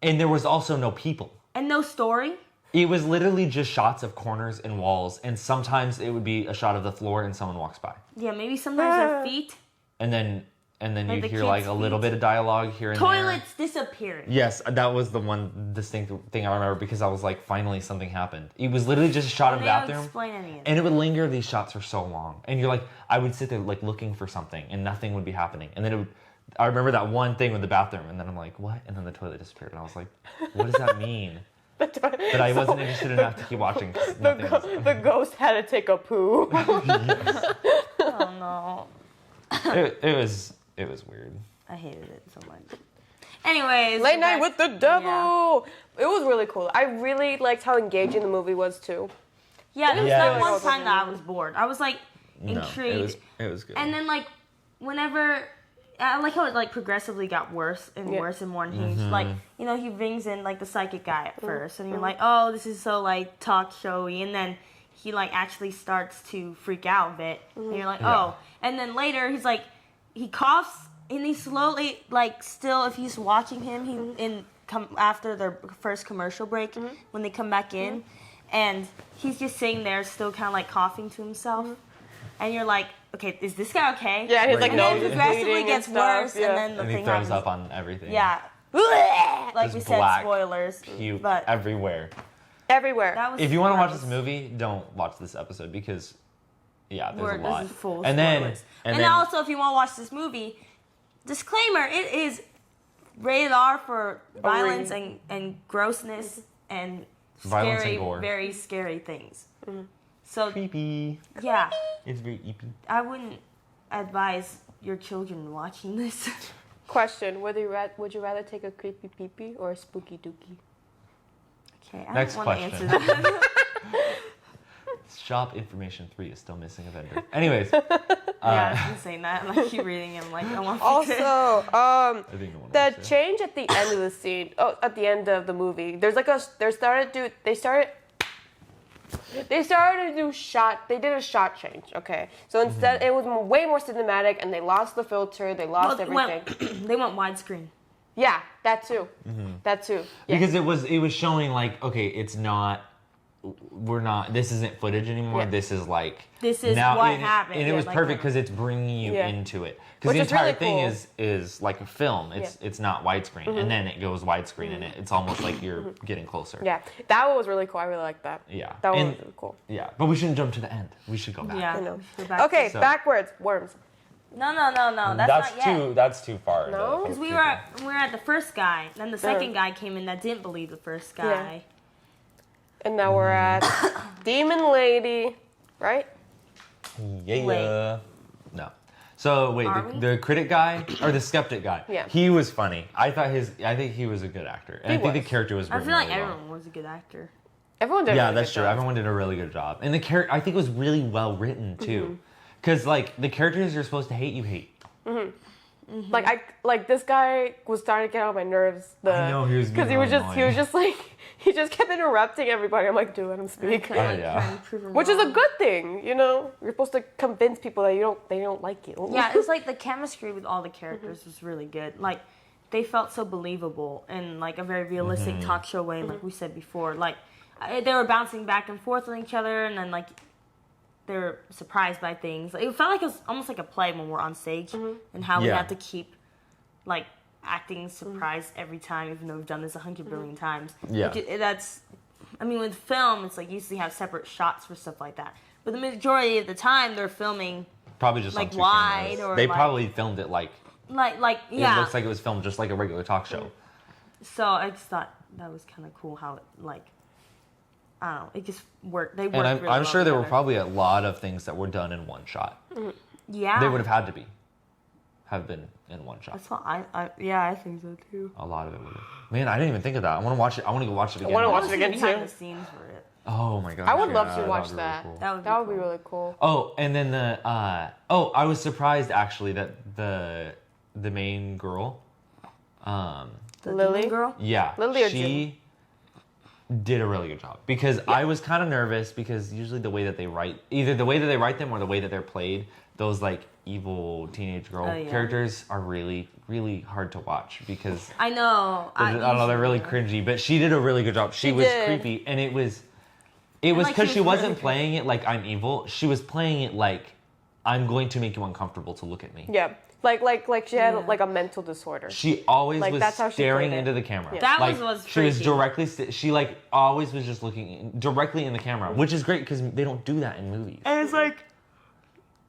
and there was also no people. And no story. It was literally just shots of corners and walls, and sometimes it would be a shot of the floor and someone walks by. Yeah, maybe sometimes their feet. And then Like you the hear like kids' a little feet. bit of dialogue here and there. Toilets disappearing. Yes, that was the one distinct thing I remember because I was like, finally something happened. It was literally just a shot of They the don't bathroom. explain any of it. And it would linger these shots for so long. And you're like, I would sit there like looking for something and nothing would be happening. And then it would, I remember that one thing with the bathroom and then I'm like, what? And then the toilet disappeared. And I was like, what does that mean? But I wasn't interested enough to keep watching. 'Cause nothing was- The ghost had to take a poo. Oh no. it was weird. I hated it so much. Anyways. Late night back- with the devil. It was really cool. I really liked how engaging the movie was too. Yeah, there was Yeah, not it one was- time that I was bored. I was like No, intrigued. it was good. And then like whenever I like how it like progressively got worse and worse and more unhinged. Like, you know, he brings in like the psychic guy at first, and you're like, oh, this is so like talk showy, and then he like actually starts to freak out a bit, and you're like, oh, and then later he's like, he coughs, and he slowly like still, if he's watching him, he come after their first commercial break when they come back in, and he's just sitting there still kind of like coughing to himself, and you're like, okay, is this guy okay? Yeah, he's like and nose then is progressively bleeding gets and stuff. worse, Yeah. and then the And he thing throws happens. up on everything. Yeah, like Just we said, black spoilers. Puke But everywhere. Everywhere. that was. If you want to watch gross. this movie, don't watch this episode because, there's This a lot. is full of and then, spoilers. and And then, also, if you want to watch this movie, disclaimer: it is rated R for violence and grossness and Violence scary, and gore. very scary things. So creepy. yeah, It's very creepy. I wouldn't advise your children watching this. Question: would you rather take a creepy pee-pee or a spooky dookie? Okay, I Next don't want to question. answer that. Shop information 3 is still missing a vendor. Anyways, Yeah, I was gonna say that. And I keep reading it. I'm like, I want to fix it. Also, I think no one the wants to. change at the end of the scene, at the end of the movie, they started to do shot. They did a shot change. Okay, so instead it was way more cinematic, and they lost the filter. They lost everything. They went widescreen. Yeah, that too. That too. Yeah. Because it was showing like, okay, it's not, this isn't footage anymore. Yeah. This is like, This is now, what and, happened. and it Yeah, was like, perfect because it's bringing you Yeah. into it. Because Which the is entire really thing cool. is like a film. It's not widescreen, and then it goes widescreen, and it's almost like you're getting closer. Yeah, that one was really cool. I really liked that. Yeah. That one And- was really cool. Yeah, but we shouldn't jump to the end. We should go back. Yeah. I know. we should go back Okay, to- backwards. Worms. No. That's not yet. That's too far. No? Because we were at the first guy, then the second guy came in that didn't believe the first guy. And now we're at Demon Lady, right? Yeah. Wait. No. So wait, Are we? the critic guy or the skeptic guy? Yeah. He was funny. I think he was a good actor, and He I think the was. character was. I written feel like really well. everyone was a good actor. Everyone did. a Yeah, really that's good true. job. Everyone did a really good job, and the character I think was really well written too, because like the characters you're supposed to hate, you hate. Like this guy was starting to get on my nerves. I know, he was being he was really just like he just kept interrupting everybody. I'm like, dude, let him speak. Oh, yeah. Trying to prove him Which is a wrong. good thing, you know. You're supposed to convince people that they don't like you. Yeah, it's like the chemistry with all the characters was really good. Like they felt so believable in like a very realistic talk show way, like we said before. Like they were bouncing back and forth on each other, and then like they were surprised by things. Like, it felt like it was almost like a play when we're on stage, and how we Yeah. had to keep like acting surprised every time, even though we've done this 100 billion times. Yeah. Like, I mean, with film, it's like you usually have separate shots for stuff like that. But the majority of the time, they're filming Probably just Like on two wide cameras. or They like- probably filmed it like like yeah. it looks like it was filmed just like a regular talk show. So I just thought that was kind of cool how it like, I don't know, it just worked. They worked And I'm really well sure there were together. probably a lot of things that were done in one shot. Yeah. They would have had to have been in one shot. That's what I think so too. A lot of it would have. Man, I didn't even think of that. I want to watch it. I want to go watch it again. wanna I watch want it to see again, behind too. the scenes for it. Oh my god. I would love to watch that. Cool. That would be really cool. Oh, and then I was surprised actually that the main girl, The Lily? demon girl. yeah, Lily or she did a really good job because I was kind of nervous because usually the way that they write, either the way that they write them or the way that they're played, those like evil teenage girl Oh, yeah. characters are really, really hard to watch because I know. I don't know, they're really cringy, but she did a really good job. She was did. creepy, and it was like, because she she was wasn't really playing it like I'm evil. She was playing it like I'm going to make you uncomfortable to look at me. Yeah, like she had Yeah. like a mental disorder. She always Like, was that's how she staring played it. into the camera. Yeah. That like, was she was freaky. directly. She like always was just looking directly in the camera, which is great because they don't do that in movies. And it's like,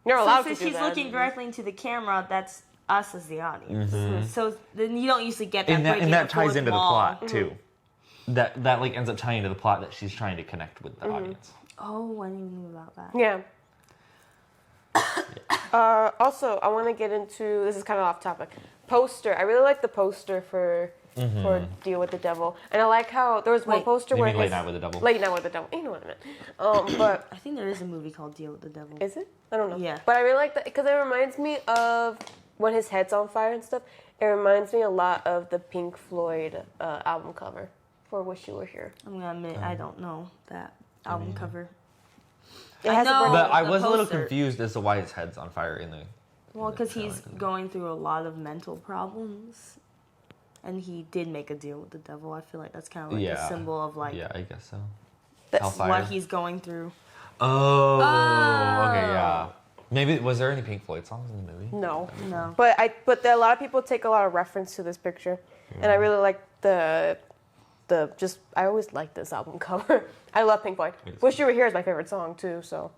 You're allowed since to do she's that. looking directly into the camera, that's us as the audience. So then you don't usually get that. And that breaking the ties fourth into the wall. plot too. That like ends up tying into the plot that she's trying to connect with the audience. Oh, I didn't even know about that. Yeah. Also, I want to get into this is kind of off topic. Poster. I really like the poster for Deal with the Devil, and I like how there was one Wait. poster You where mean it Late has- Night with the Devil? Late Night with the Devil. You know what I meant. But I think there is a movie called Deal with the Devil. is it? I don't know. Yeah. But I really like that because it reminds me of when his head's on fire and stuff, it reminds me a lot of the Pink Floyd album cover for "Wish You Were Here." I'm gonna admit I don't know that album cover. It has know. a But I the was a little poster. confused as to why his head's on fire in the. Well, because he's going through a lot of mental problems, and he did make a deal with the devil. I feel like that's kind of like a symbol of like Yeah, I guess so. That's Hellfire. what he's going through. Oh. Okay, yeah. Maybe was there any Pink Floyd songs in the movie? No. No. But a lot of people take a lot of reference to this picture, and I really like the I always like this album cover. I love Pink Floyd. "Wish You Were Here" is my favorite song too, so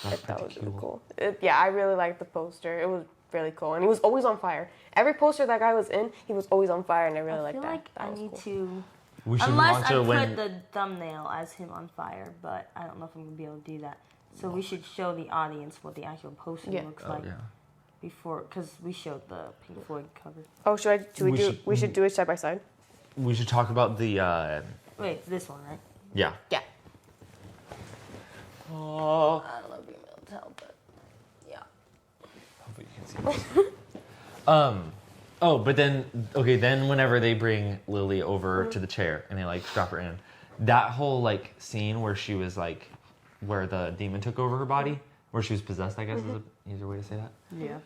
that was really cool. I really liked the poster. It was really cool, and he was always on fire. Every poster that guy was in, he was always on fire, and I really liked that. I feel like I need to. We should Unless launch I it put when. the thumbnail as him on fire, but I don't know if I'm gonna be able to do that. So we should show the audience what the actual poster looks like before, because we showed the Pink Floyd cover. Oh, we should do it side by side. We should talk about the. Wait, this one, right? Yeah. Yeah. Oh. I don't know if you're able to tell, but yeah. Hopefully you can see this. Oh, but then whenever they bring Lily over to the chair and they like strap her in, that whole like scene where she was like, where the demon took over her body, where she was possessed, I guess is an easier way to say that. Yeah.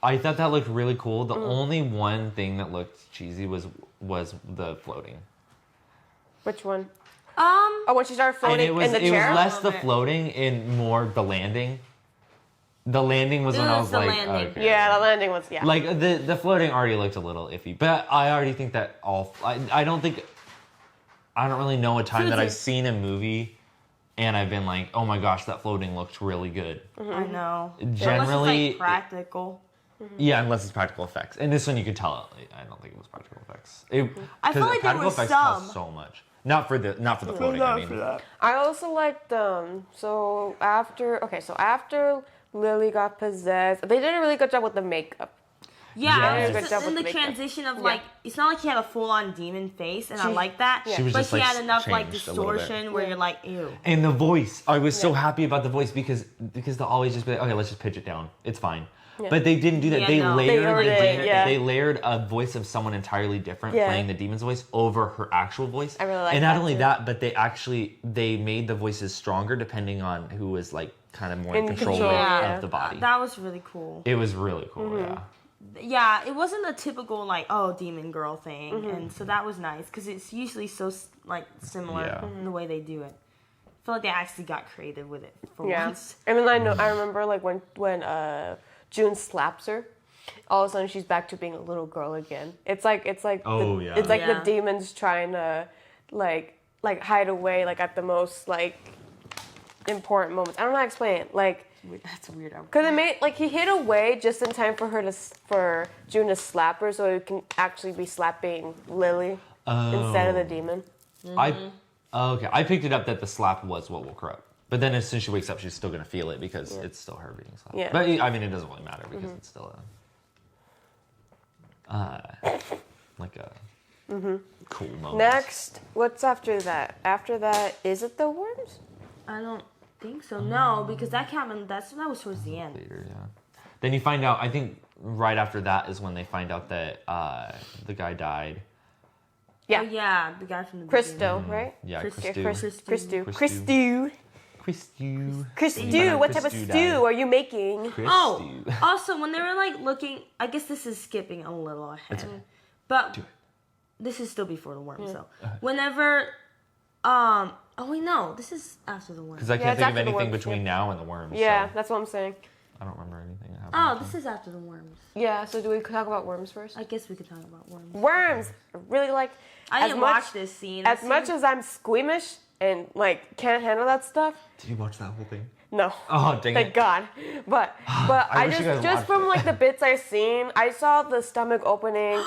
I thought that looked really cool. The only one thing that looked cheesy was the floating. Which one? Oh, when she started floating in the chair? It was less the floating and more the landing. The landing was when I was the like, landing. okay. Yeah, the landing was, Like, the floating already looked a little iffy. But I already think that I don't really know a time that I've seen a movie and I've been like, oh my gosh, that floating looked really good. I know. Generally, it's like practical. Yeah, unless it's practical effects. And this one you could tell, I don't think it was practical effects. I feel like there practical were effects some. cost so much. Not for the floating, I mean. I also liked so after Lily got possessed, they did a really good job with the makeup. Yeah, Yes. it was Good job in the with makeup. transition of like, it's not like he had a full-on demon face, and I like that. She was but just, she like, had enough like changed a little bit. distortion where you're like, ew. And the voice, I was so happy about the voice because they'll always just be like, okay, let's just pitch it down. It's fine. Yeah. But they didn't do that. Yeah, They no. they layered a voice of someone entirely different playing the demon's voice over her actual voice. I really like And not that only too. that, but they made the voices stronger depending on who was like kind of more in control of the body. That was really cool. It was really cool, yeah. Yeah, it wasn't a typical like, oh, demon girl thing, and so that was nice because it's usually so like similar in the way they do it. I feel like they actually got creative with it for once. And then I remember like when June slaps her, all of a sudden she's back to being a little girl again. It's like yeah. It's like the demons trying to like hide away like at the most like important moments. I don't know how to explain it. Like That's weird. because it made like he hid away just in time for June to slap her, so he can actually be slapping Lily instead of the demon. I picked it up that the slap was what will corrupt. But then as soon as she wakes up, she's still going to feel it because it's still her being slapped. Yeah. But I mean, it doesn't really matter because it's still like a cool moment. Next, what's after that? After that, is it the worms? I don't think so. No, because that was towards the end. Later, yeah. Then you find out, I think right after that is when they find out that the guy died. Yeah. Oh, yeah, the guy from the Christo, right? Yeah, Christu. Christu, what type of stew are you making? Oh, also when they were like looking, I guess this is skipping a little ahead, but this is still before the worms. So whenever, oh wait, no, this is after the worms. Because I can't think of anything between now and the worms. Yeah, so that's what I'm saying. I don't remember anything that Oh, happened. this is after the worms. Yeah, so do we talk about worms first? I guess we could talk about worms. Worms! I really like. I didn't watch this scene. As much as I'm squeamish and like can't handle that stuff. Did you watch that whole thing? No. Oh, dang Thank it. God. But I wish you guys just watched from it. like the bits I've seen, I saw the stomach opening.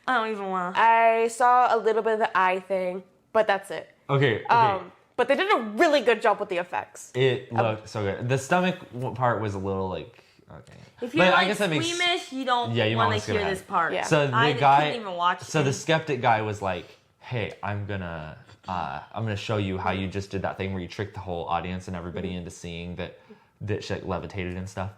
I don't even want to. I saw a little bit of the eye thing, but that's it. Okay. But they did a really good job with the effects. It looked so good. The stomach part was a little like, okay. If you're But like I guess that makes- squeamish, you don't Yeah, you might want wanna to skip hear ahead. this part. Yeah. So the I guy, couldn't even watch so the it. skeptic guy was like, "Hey, I'm gonna show you how you just did that thing where you tricked the whole audience and everybody into seeing that she like, levitated and stuff."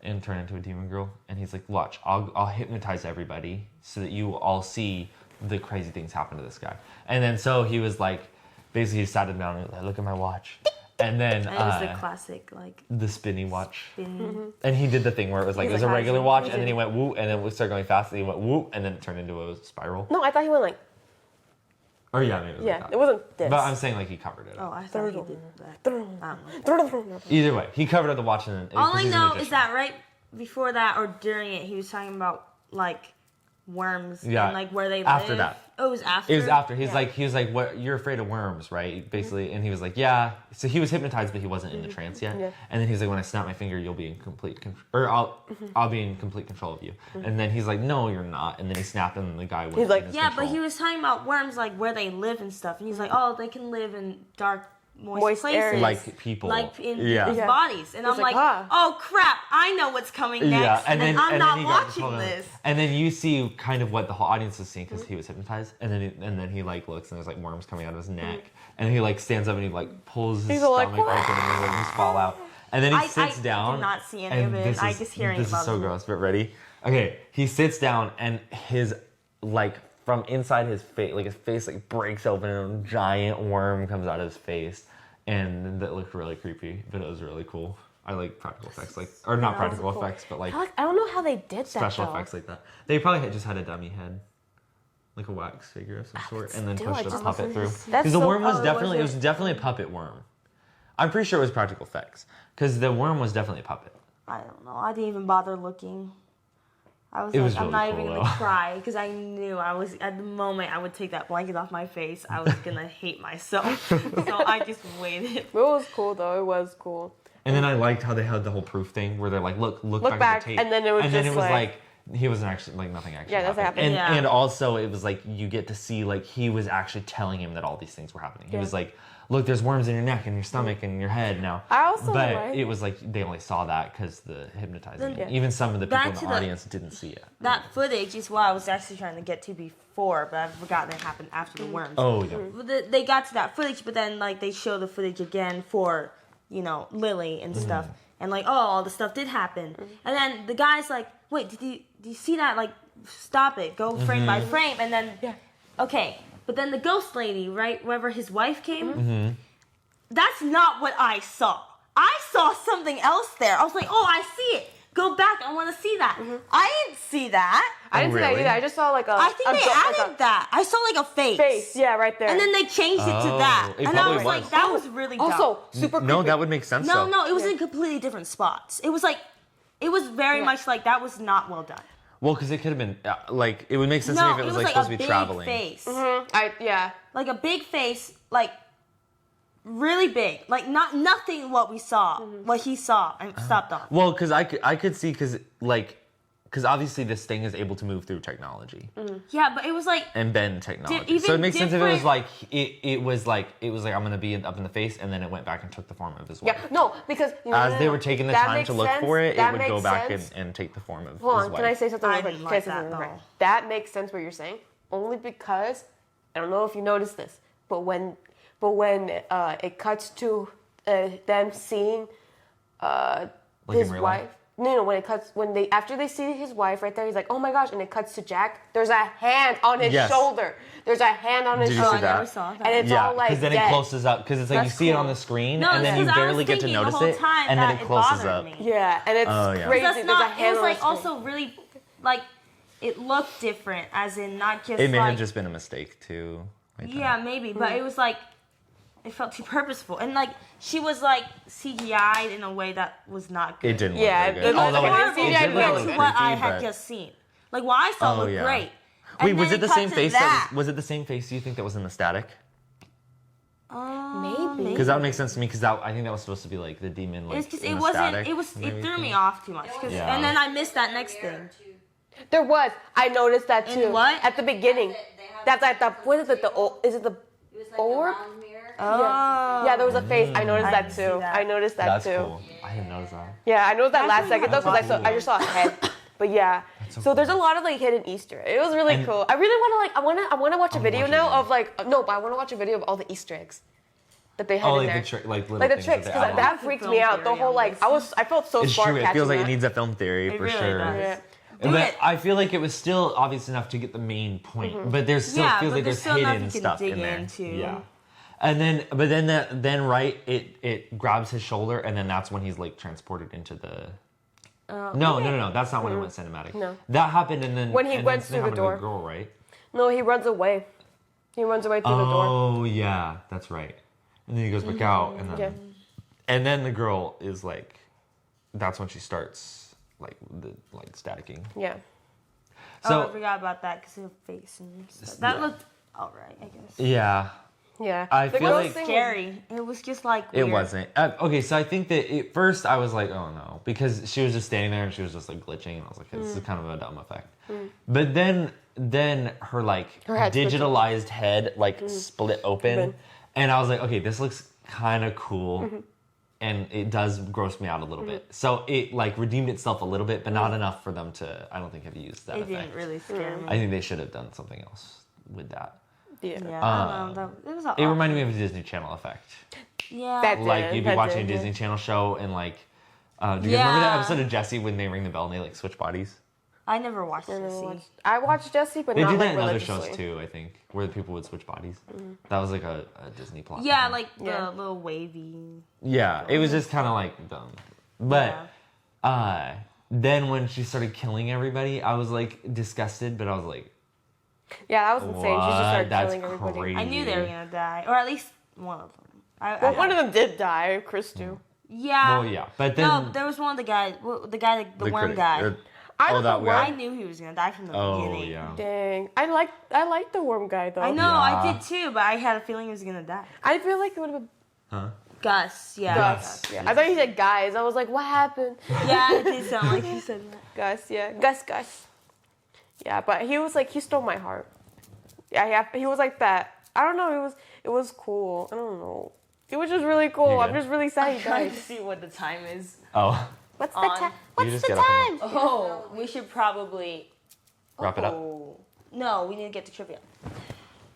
and turn into a demon girl. And he's like, watch, I'll hypnotize everybody so that you all see the crazy things happen to this guy. And then so he was like, basically he sat him down and like, look at my watch. And then And it was the classic, like, the spinny watch. spin. And he did the thing where it was like, He's it was like, a regular "Hi, watch, Zoom." and then he went whoop, and then we started going fast, and he went whoop, and then it turned into a spiral. No, I thought he went like. Or yeah, maybe it was like Yeah, that. it wasn't this. But I'm saying like he covered it Oh, up. I thought he did that. I don't know. Either way, he covered up the watch, and then All 'cause I he's a know magician. is that right before that or during it, he was talking about like worms Yeah, and like where they live. after that. Oh, it was after. It was after. He Yeah. was like, "What? You're afraid of worms, right?" Basically, and he was like, "Yeah." So he was hypnotized, but he wasn't in the trance yet. Yeah. And then he's like, "When I snap my finger, you'll be in complete control, or I'll be in complete control of you." And then he's like, "No, you're not." And then he snapped, and the guy went. He's like, in his Yeah, but control. he was talking about worms, like where they live and stuff, and he's like, "Oh, they can live in dark, moist Moist places, areas. like people, like in yeah. people's Yeah. bodies." And I'm like, like, "Ah." "Oh crap! I know what's coming next, Yeah, and then I'm then not he got watching told him- this." And then you see kind of what the whole audience is seeing because he was hypnotized, and then he like looks and there's like worms coming out of his neck, and he like stands up and he like pulls his He's all like, stomach open and his wings fall out, and then he sits down. I did not see any and of it. this I is- just hearing This about is so it. gross, but ready? Okay, he sits down and his like from inside his face, like his face like breaks open and a giant worm comes out of his face, and that looked really creepy, but it was really cool. I like practical effects, like or not practical cool. effects, but like I don't know how they did special that. though. effects like that. They probably just had a dummy head, like a wax figure of some sort, and then still, I pushed a just puppet through. That's Because the so- worm was oh, it definitely wasn't- definitely a puppet worm. I'm pretty sure it was practical effects because the worm was definitely a puppet. I don't know. I didn't even bother looking. I was It like, was I'm really not cool, even though. gonna cry because I knew I was at the moment I would take that blanket off my face, I was gonna hate myself. So I just waited. It was cool though. It was cool. And then I liked how they had the whole proof thing where they're like, look back back, at the tape, and then it was just like he wasn't actually like nothing actually. Yeah, nothing happened. happened. And Yeah. and also it was like you get to see like he was actually telling him that all these things were happening. He Yeah. was like, look, there's worms in your neck and your stomach and your head now. I also but like- it was like they only saw that because the hypnotizing. Then- Even some of the people Back in to the the- audience didn't see it. That footage is what I was actually trying to get to before, but I forgot that happened after the worms. Oh yeah. They got to that footage, but then like they show the footage again for Lily and stuff, and like all the stuff did happen, and then the guy's like, wait, do you see that? Like, stop it, go frame by frame, and then okay, but then the ghost lady, right, wherever his wife came, that's not what I saw. I saw something else there. I was like, oh, I see it. Go back. I want to see that. I didn't see that. I didn't see that really? either. I just saw like a. I think they added like that. I saw like a face. a face. Yeah, right there. And then they changed it to Oh, that. it And I probably was like, was. that was really dumb. also super. No, creepy. that would make sense. No, though. no, it was in completely different spots. It was very much like that was not well done. Well, because it could have been like it would make sense to No, me if it was like like supposed a to be big traveling. face. Yeah. Like a big face, like really big. Like nothing what we saw, what he saw and stopped on. Well, because I could see because obviously this thing is able to move through technology Yeah, but it was like and bend technology. even So it makes sense if it was different- like it was like I'm gonna be up in the face, and then it went back and took the form of his wife. Yeah. No, because As they were taking the that time makes to look sense. for it, That it would go makes back sense. and take the form of Hold his on, wife. can I say something I real quick? didn't Can I like say that, something real though. quick? That makes sense what you're saying, only because I don't know if you noticed this, but when it cuts to them seeing Like in his real wife. life? No, after they see his wife right there, he's like, oh my gosh, and it cuts to Jack. There's a hand on his Yes. shoulder. There's a hand on his Did you shoulder. see that? never saw that. And it's Yeah, all like because then dead. it closes up. Because it's like you That's see it on cool. the screen, No, and then you because I was barely get to thinking the notice whole it, time and then that it closes bothered up. me. Yeah, and it's Oh, yeah. crazy. That's There's a not. It hand was on like the screen. also really like it looked different, as in not just It may like have just been a mistake too. like that. yeah, maybe, but it was like it felt too purposeful, and like she was like CGI'd in a way that was not good. It didn't Yeah, look very it good. was Although horrible. it CGI did compared look to what I creepy, had but- just seen. Like what I saw Oh, looked yeah. great. And Wait, was then it the cut same to face? that? Was it the same face? Do you think that was in the static? Maybe. Because that would make sense to me. Because I think that was supposed to be like the demon. Like It's just in it the wasn't. static, It was. maybe It threw thing. me off too much. 'Cause- Yeah. And then I missed that next thing. There was. I noticed that In too. what? At the beginning. They have That's at the. What is it? Is it the? It was like Orb? a round mirror. Oh. Yeah, there was a face. I noticed I that didn't see too. that. I noticed that That's too. cool. I didn't notice that. Yeah, I noticed that last Actually, second though because that's I just saw a head. But yeah. So there's a lot of like hidden Easter eggs. It was really And- cool. I really want to I want to watch a video watch it now again. of like no, but I want to watch a video of all the Easter eggs. that they had Oh, in like there. the little Like the things tricks, they because add on. that freaked Film me out. The theory whole on like, this. I felt so It's smart true. It catching feels like that. it needs a film theory It for really sure. does. Yeah. Do But it. I feel like it was still obvious enough to get the main point. But there's still Yeah, feels but like there's there's still enough hidden you can stuff dig in there. into. Yeah. And then right, it grabs his shoulder, and then that's when he's like transported into the. No. That's not when it went cinematic. No. That happened, and then When he and went then through the happened to door. girl, right? No, he runs away. He runs away through the door. Oh yeah, that's right. And then he goes back out, and then Yeah. and then the girl is like, that's when she starts like staticking. Yeah. So I forgot about that because her face and stuff. That looked alright, I guess. yeah. Yeah. I The feel girl like- thing was- Scary. It was just like It weird. wasn't. Okay, so I think that at first I was like, oh no, because she was just standing there and she was just like glitching, and I was like, this is kind of a dumb effect. But then her like Her head's digitalized head like split open, and I was like, okay, this looks kind of cool, and it does gross me out a little bit. So it like redeemed itself a little bit, but not enough for them to. I don't think have used that It effect. didn't really scare me. I think they should have done something else with that. Yeah. Yeah, I don't know. It was It reminded me of a Disney Channel effect. Yeah. That- Like did, you'd be that watching a did, yeah. Disney Channel show and like, do you guys remember that Yeah. episode of Jessie when they ring the bell and they like switch bodies? I never watched I it. never See. watched- I watched Jessie, but They not did that like in other religiously. shows too, I think, where the people would switch bodies. That was like a Disney plot. Yeah, thing. like Yeah. the little wavy. yeah, it was just kind of like dumb. But then when she started killing everybody, I was like disgusted, but I was like, Yeah, that was insane. She just what? started That's killing everybody. crazy. I knew they were gonna die, or at least one of them. Well, one of them did die, Chris too. Yeah. Well, yeah, but then No, there was one of the guys. The worm critic- guy. or- I oh, don't that know I guy. knew he was gonna die from the Oh beginning. yeah. Dang, I like the worm guy though. I know, Yeah. I did too, but I had a feeling he was gonna die. I feel like it would have been Huh? Gus, yeah. Gus. Yeah. I thought he said guys. I was like, what happened? Yeah, it did sound like he said that. Gus, yeah, Gus. Yeah, but he was like, he stole my heart. Yeah, he was like that. I don't know. It was cool. I don't know. It was just really cool. You I'm good? just really sad I'm he trying died. to see what the time is. Oh, What's the On. time? You What's just the get up time? and Oh, we should probably. wrap it up. Oh. No, we need to get to trivia.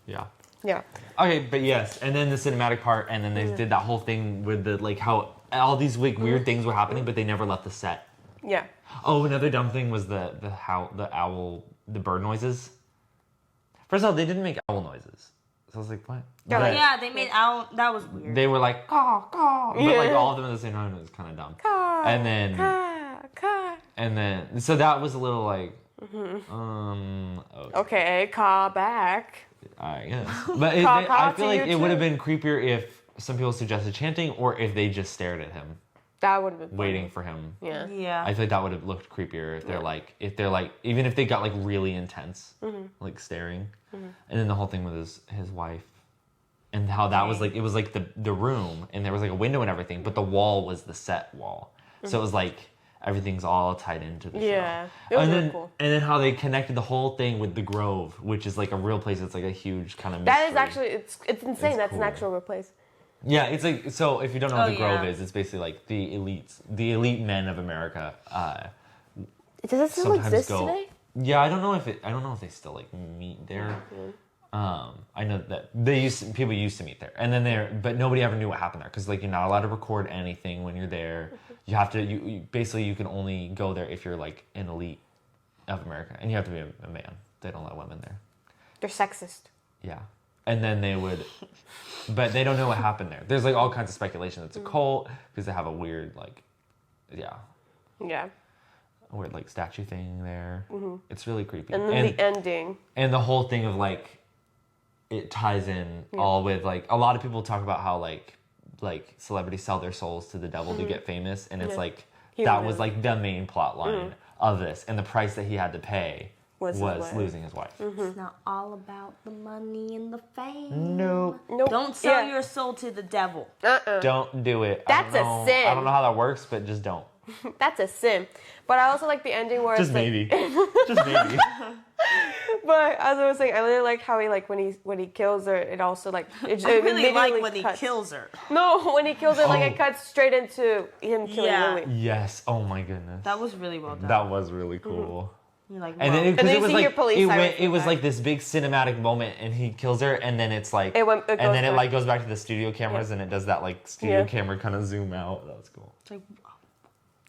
Yeah. Yeah. Okay, but yes, and then the cinematic part, and then they did that whole thing with the like how all these like weird things were happening, but they never left the set. Yeah. Oh, another dumb thing was the owl, the bird noises. First of all, they didn't make owl noises, so I was like, what? Yeah, But Yeah, they made out. That was weird. they were like caw caw, but like all of them at the same time. It was kind of dumb. And then so that was a little like, okay, Okay, call back. I guess. But Caw, I caw feel to like you it would have too. been creepier if some people suggested chanting, or if they just stared at him, That would have been funny. waiting for him. Yeah. Yeah. I feel like that would have looked creepier if they're like, even if they got like really intense, like staring, and then the whole thing with his wife, and how that was like, it was like the room, and there was like a window and everything, but the wall was the set wall, so it was like everything's all tied into the Yeah. show. It was and really then cool. and then how they connected the whole thing with the Grove, which is like a real place. It's like a huge kind of That is actually it's insane. It's That's an cool. actual real place. Yeah, it's like, so if you don't know what Oh, the Grove yeah. is, it's basically like the elite men of America. Does it still Sometimes exist go. today? Yeah, I don't know if they still like meet there. I know that people used to meet there, and then but nobody ever knew what happened there because like you're not allowed to record anything when you're there. You have to basically you can only go there if you're like an elite of America, and you have to be a man. They don't let women there. They're sexist. Yeah. And then they would, but they don't know what happened there. There's like all kinds of speculation. It's a cult because they have a weird like, Yeah. a weird like statue thing there. It's really creepy. And then the ending. and the whole thing of like, it ties in all with like a lot of people talk about how like celebrities sell their souls to the devil to get famous, and it's Yeah. like He that would. was like the main plot line of this, and the price that he had to pay Was his wife. losing his wife. It's not all about the money and the fame. Nope. Nope. Don't sell Yeah. your soul to the devil. Don't do it. That's a sin. I don't know how that works, but just don't. That's a sin. But I also like the ending where Just it's like, maybe. Just maybe. But as I was saying, I really like how he like when he kills her, it also like it I really like immediately when he cuts. kills her. No, when he kills her, like Oh. it cuts straight into him killing Yeah. Lily. Yes. Oh my goodness. That was really well done. That was really cool. You're like, And then whoa. because then it you was see your like police it sirens went, it go was by. like this big cinematic moment, and he kills her, and then it's like It goes and then it back. like goes back to the studio cameras, Yeah. and it does that like studio Yeah. camera kind of zoom out. That was cool. It's like,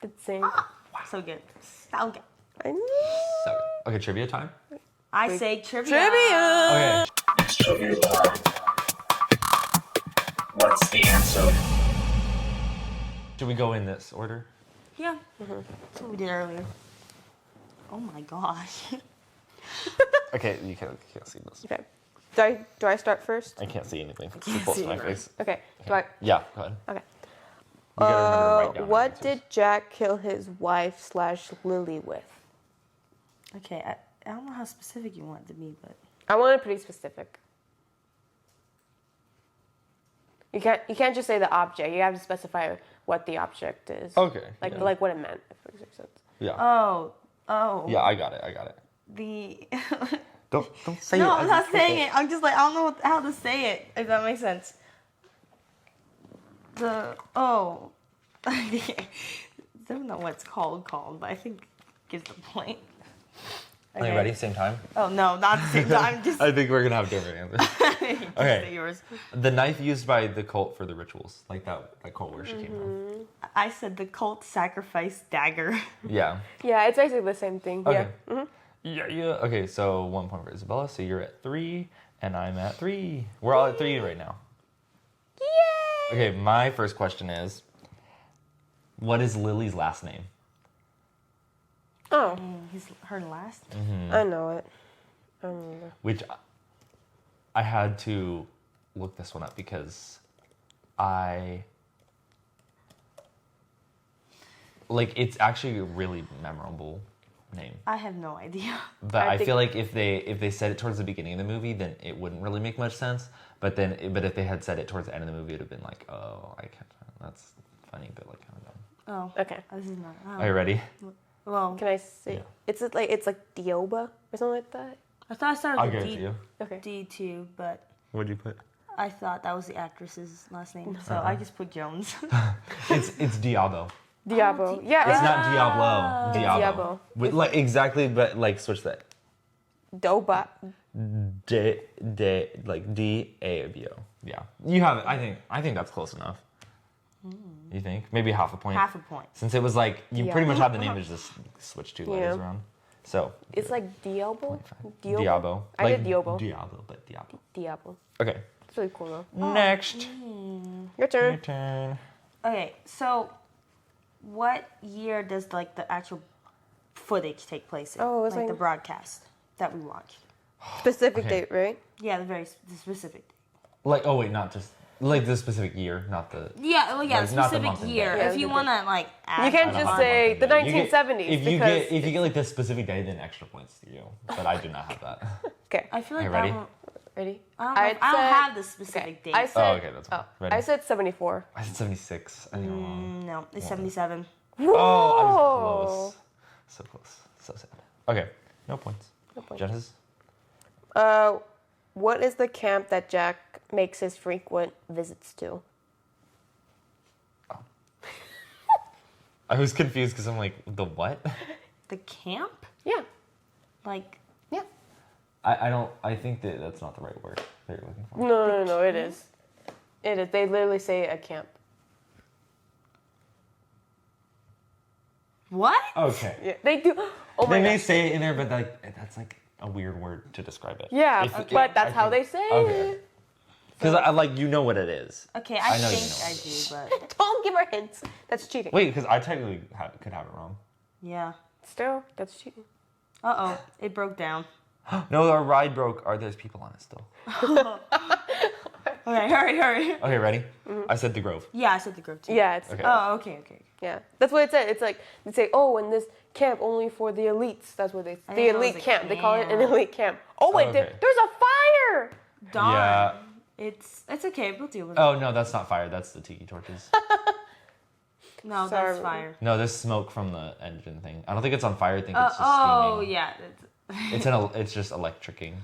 Insane. so good. So good. I know. So good. Okay, trivia time. I say trivia. Trivia. Okay, It's trivia time. What's the answer? should we go in this order? Yeah. That's what we did earlier. Oh my gosh. Okay, you can't see this. Okay. Do I start first? I can't see anything. It's can't close see to my it. face. Okay. Do I? Yeah, go ahead. Okay. You gotta remember to write down What answers. did Jack kill his wife / Lily with? Okay, I don't know how specific you want it to be, but I want it pretty specific. You can't just say the object. You have to specify what the object is. Okay. Like yeah. like what it meant, if it makes sense. Yeah. oh, Yeah, I got it. the Don't say no, it. I'm not saying it. I'm just like I don't know how to say it. If that makes sense. I don't know what it's called, but I think it gives the point. Are you ready? Same time? Oh no, not the same time. Just I think we're gonna have different answers. just Okay. say yours. The knife used by the cult for the rituals, like that cult where she came from. I said the cult sacrifice dagger. Yeah. Yeah, it's basically the same thing. Okay. Yeah. Yeah. Okay, so 1 point for Isabella. So you're at 3, and I'm at 3. We're all at 3 right now. Yay! Okay, my first question is, what is Lily's last name? Oh, Her last. I know it. I remember. Which I had to look this one up because it's actually a really memorable name. I have no idea. But I I think- feel like if they said it towards the beginning of the movie, then it wouldn't really make much sense. But if they had said it towards the end of the movie, it'd have been like, oh, I can't. That's funny, but like kind of dumb. Oh, Okay. this is not. Are you ready? Well, Can I say? Yeah. It's like Dioba or something like that. I thought I started I'll with give it to you. Okay. D2, but What'd you put? I thought that was the actress's last name, so I just put Jones. It's Diabo. Diabo. Yeah. It's not Diablo. Diabo. Diabo. With, like exactly, but like switch that. Doba. Like D-A-B-O. Yeah, you have it. I think that's close enough. You think maybe half a point? Half a point. Since it was like you Yeah. pretty much have the name to just switch two letters Yeah. around. So It's like Diabo. Diabo. I Like did Diobo. Diablo, but Diablo. Diabo. Okay. It's really cool though. Next. Your Your turn. turn. Okay, so what year does like the actual footage take place in? Oh, it's like like- the broadcast that we watched. Specific Okay. date, right? Yeah, the specific. Like oh wait, not just like the specific year, not the. Yeah, well, yeah, Like, the not the specific month and year. day. Yeah, If you the want to like, add You can't I don't just have say month the and day. You get- 1970s If you because get like the specific day, then extra points to you. But I do not have that. okay. I feel like Are you that ready? one. Ready? I don't, know, I don't have the specific date. I said, Oh, okay, that's fine. Ready? I said 74. I said 76. I think I'm wrong. No, it's 77. Oh, I was close. So close. So sad. Okay, no points. No points. Genesis? What is the camp that Jack makes his frequent visits to? I was confused because I'm like, the what? The camp? Yeah. Like, Yeah. I think that's not the right word that you're looking for. No, it is. It is. They literally say a camp. what? Okay. Yeah, they do. Oh my They may gosh. say it in there, but that's like a weird word to describe it. Yeah, but that's how they think- say Okay. it. Because I like you know what it is. Okay, I I know you think know. I do, but Don't give her hints. That's cheating. Wait, because I technically could have it wrong. yeah. Still, that's cheating. It broke down. No, our ride broke. There's people on it still. Okay, hurry. Okay, ready? I said the Grove. Yeah, I said the group too. Yeah, it's Okay. Oh, okay. yeah. That's what it said. It's like they say, oh, in this camp only for the elites. That's what they. I The didn't know it was elite a camp. They call it an camp. elite camp. Oh wait, Okay. there's a fire. Darn. Yeah. It's okay. We'll deal with it. Oh no, that's not fire. That's the tiki torches. No, Sorry. that's fire. No, there's smoke from the engine thing. I don't think it's on fire. I think it's just Oh, steaming. yeah. It's just electricking.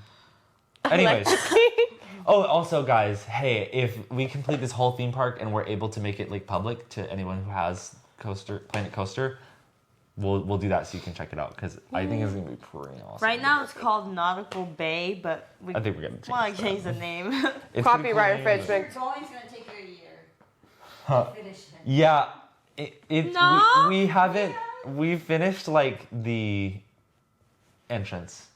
Anyways. Oh, also, guys, hey, if we complete this whole theme park and we're able to make it like public to anyone who has Planet Coaster, we'll do that so you can check it out because I think it's gonna be pretty awesome. Right now it's called Nautical Bay, but we I think we're gonna want to change the name. It's pretty Copyright cool name, infringement. Drawing's gonna take you a year. Huh. Finish it. Yeah, No? we haven't. We finished like the entrance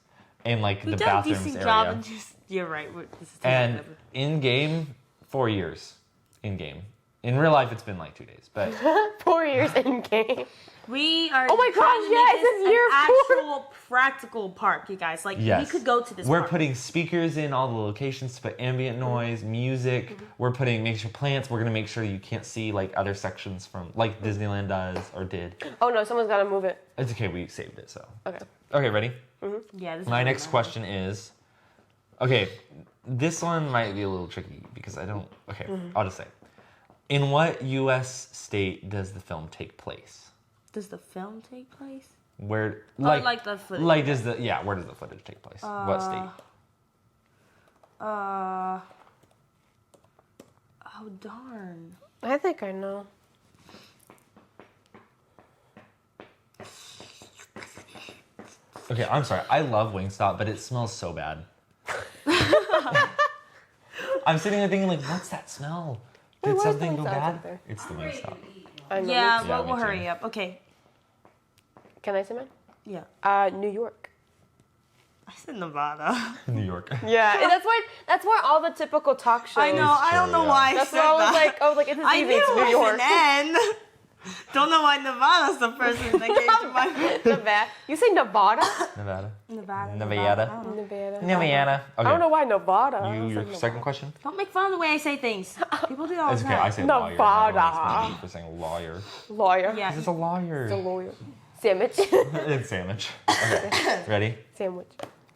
and like We've the done a bathrooms decent area. job. And just, you're right. This is taking And forever. in game, 4 years. In game. In real life, it's been like 2 days. But 4 years in game. We are. Oh my trying gosh, to yeah, make it this says year an 4. actual practical park, you guys. Like yes, we could go to this. We're park. putting speakers in all the locations to put ambient noise, music. We're putting make sure plants. We're gonna make sure you can't see like other sections from like Disneyland does or did. Oh no, someone's gotta move it. It's okay. We saved it. So Okay. okay, ready? Yeah. This My is next really question is, okay, this one might be a little tricky because I don't. Okay, I'll just say, in what U.S. state does the film take place? Does the film take place? Where like the footage. Like does the where does the footage take place? What state? Oh darn. I think I know. Okay, I'm sorry. I love Wingstop, but it smells so bad. I'm sitting there thinking like, what's that smell? Wait, Did why is something go Wingstop bad? up there? It's the Wingstop. I know. Yeah, Yeah, we'll me hurry too. up. Okay. Can I say mine? Yeah. New York. I said Nevada. New York. Yeah, and that's where all the typical talk shows. I know. I don't know yeah. why I That's said why I that. was like, it's I TV, knew it's it New was York. an N. Don't know why Nevada's the person that came to my Nevada. You say Nevada? Nevada. Nevada. Nevada. I don't know. Nevada. Nevada. I Okay. don't know why Nevada. I You, was your like, second question? Don't make fun of the way I say things. People do that all It's the okay. time. I say lawyer. Nevada. Everyone makes fun of me for saying lawyer. Lawyer. Yeah. This is a lawyer. The lawyer. Sandwich. It's sandwich. Okay. Ready? Sandwich.